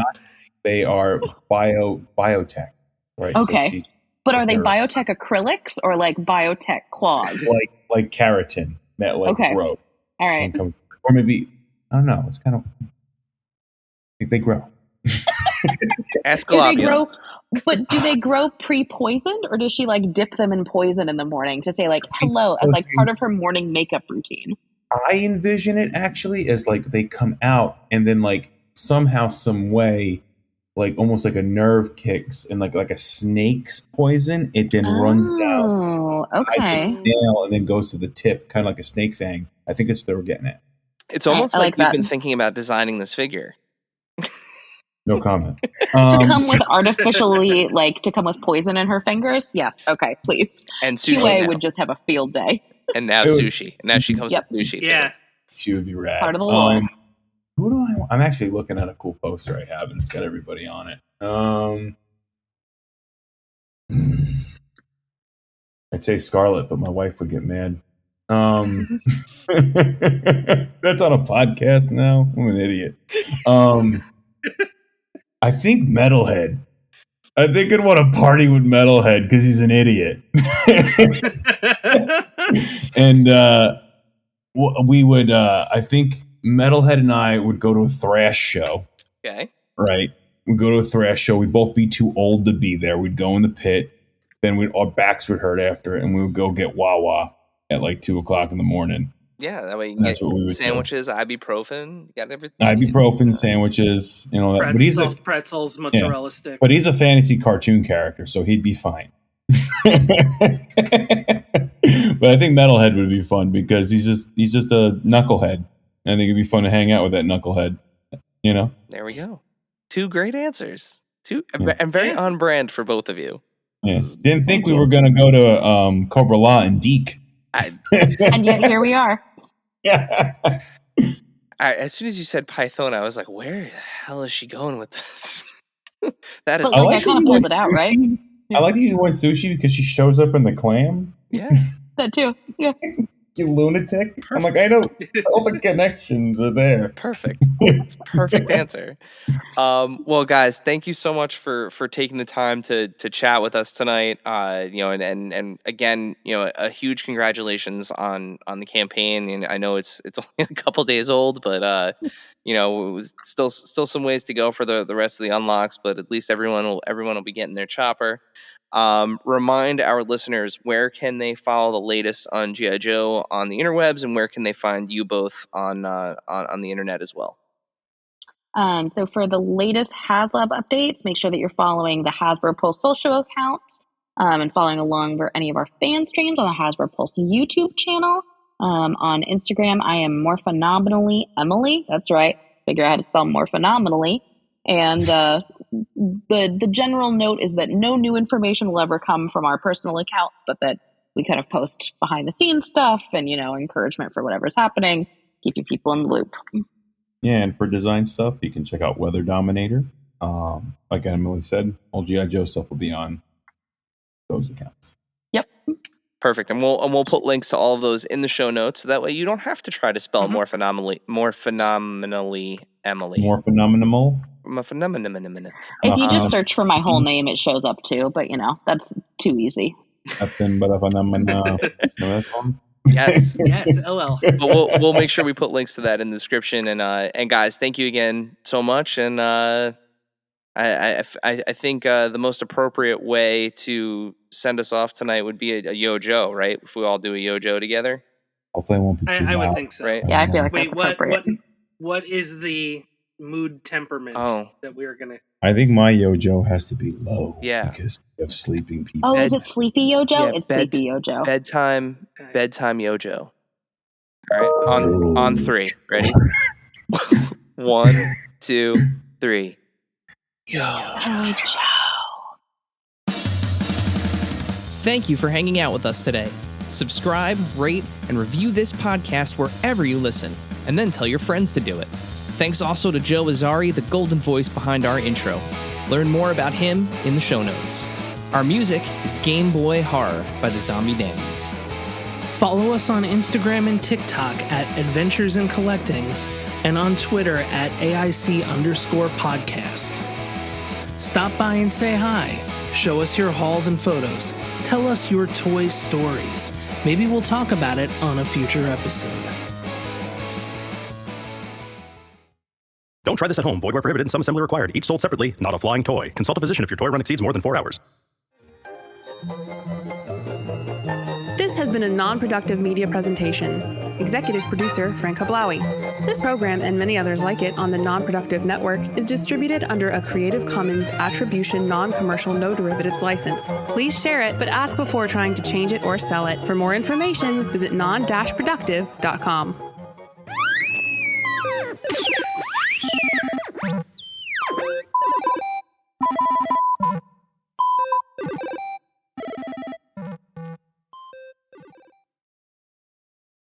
They are biotech, right? Okay. So but are they biotech acrylics or like biotech claws? Like keratin that grow. All right. Or maybe, I don't know. It's kind of, they grow. Ask Galapagos. But do they grow pre-poisoned, or does she like dip them in poison in the morning to say like hello as like part of her morning makeup routine? I envision it actually as like they come out and then like somehow, some way, like almost like a nerve kicks and like a snake's poison. It then runs down. Oh, okay. Nail and then goes to the tip, kind of like a snake fang. I think that's what they were getting at. It's almost like we've been thinking about designing this figure. No comment. To come with poison in her fingers? Yes. Okay, please. And sushi QA would just have a field day. And now sushi. And now she comes with sushi. Yeah. Too. She would be rad. Part of the lore. Who do I? I'm actually looking at a cool poster I have, and it's got everybody on it. I'd say Scarlet, but my wife would get mad. That's on a podcast now. I'm an idiot. I think Metalhead. I think I'd want to party with Metalhead because he's an idiot. And we would, I think Metalhead and I would go to a thrash show. Okay. Right. We'd go to a thrash show. We'd both be too old to be there. We'd go in the pit. Then our backs would hurt after it, and we would go get Wawa at like 2:00 in the morning. Yeah, that way you can get sandwiches, ibuprofen, you got everything. Ibuprofen, sandwiches, that. But soft pretzels, mozzarella sticks. But he's a fantasy cartoon character, so he'd be fine. But But I think Metalhead would be fun because he's just a knucklehead. I think it'd be fun to hang out with that knucklehead. You know. There we go. 2 great answers. And very on brand for both of you. Yeah. Didn't think we were gonna go to Cobra Law and Deke. And yet here we are. Yeah. As soon as you said Python, I was like, where the hell is she going with this? That is. But like, I kind of pulled it out, right? I like that you went sushi because she shows up in the clam. Yeah. That too. Yeah. You lunatic. Perfect. I'm like, I know all the connections are there. Perfect. It's a perfect answer. Well, guys, thank you so much for taking the time to chat with us tonight. And again, a huge congratulations on the campaign. And I know it's only a couple days old, but it was still some ways to go for the rest of the unlocks. But at least everyone will be getting their chopper. Remind our listeners, where can they follow the latest on G.I. Joe on the interwebs, and where can they find you both on the internet as well? So for the latest HasLab updates, make sure that you're following the Hasbro Pulse social accounts and following along for any of our fan streams on the Hasbro Pulse YouTube channel. On Instagram, I am more phenomenally Emily. That's right. Figure out how to spell more phenomenally. And the general note is that no new information will ever come from our personal accounts, but that we kind of post behind the scenes stuff and, encouragement for whatever's happening, keeping people in the loop. Yeah, and for design stuff, you can check out Weather Dominator. Like Emily said, all G.I. Joe stuff will be on those accounts. Yep. Perfect. And we'll put links to all of those in the show notes, so that way you don't have to try to spell more phenomenally Emily. More phenomenal. If you just search for my whole name, it shows up too. But that's too easy. That's on. Yes. Yes. LL. But we'll make sure we put links to that in the description. And guys, thank you again so much. And I think the most appropriate way to send us off tonight would be a Yo Joe, right? If we all do a Yo Joe together. Hopefully, it won't be too I would loud. think so. Right? Yeah, I feel like that's appropriate. What is the mood temperament that we're gonna? I think my Yo Joe has to be low. Yeah, because of sleeping people. Oh, is it Sleepy Yo Joe? Yeah, it's Sleepy Yo Joe. Bedtime Yo Joe. All right, on 3. Ready? 1, 2, 3. Yo Joe. Thank you for hanging out with us today. Subscribe, rate, and review this podcast wherever you listen, and then tell your friends to do it. Thanks also to Joe Azari, the golden voice behind our intro. Learn more about him in the show notes. Our music is Game Boy Horror by the Zombie Dandies. Follow us on Instagram and TikTok at Adventures in Collecting and on Twitter at AIC_podcast. Stop by and say hi. Show us your hauls and photos. Tell us your toy stories. Maybe we'll talk about it on a future episode. Don't try this at home. Void where prohibited and some assembly required. Each sold separately, not a flying toy. Consult a physician if your toy run exceeds more than 4 hours. This has been a non-productive media presentation. Executive producer, Frank Hablawi. This program and many others like it on the Non-Productive Network is distributed under a Creative Commons Attribution Non-Commercial No Derivatives license. Please share it, but ask before trying to change it or sell it. For more information, visit non-productive.com.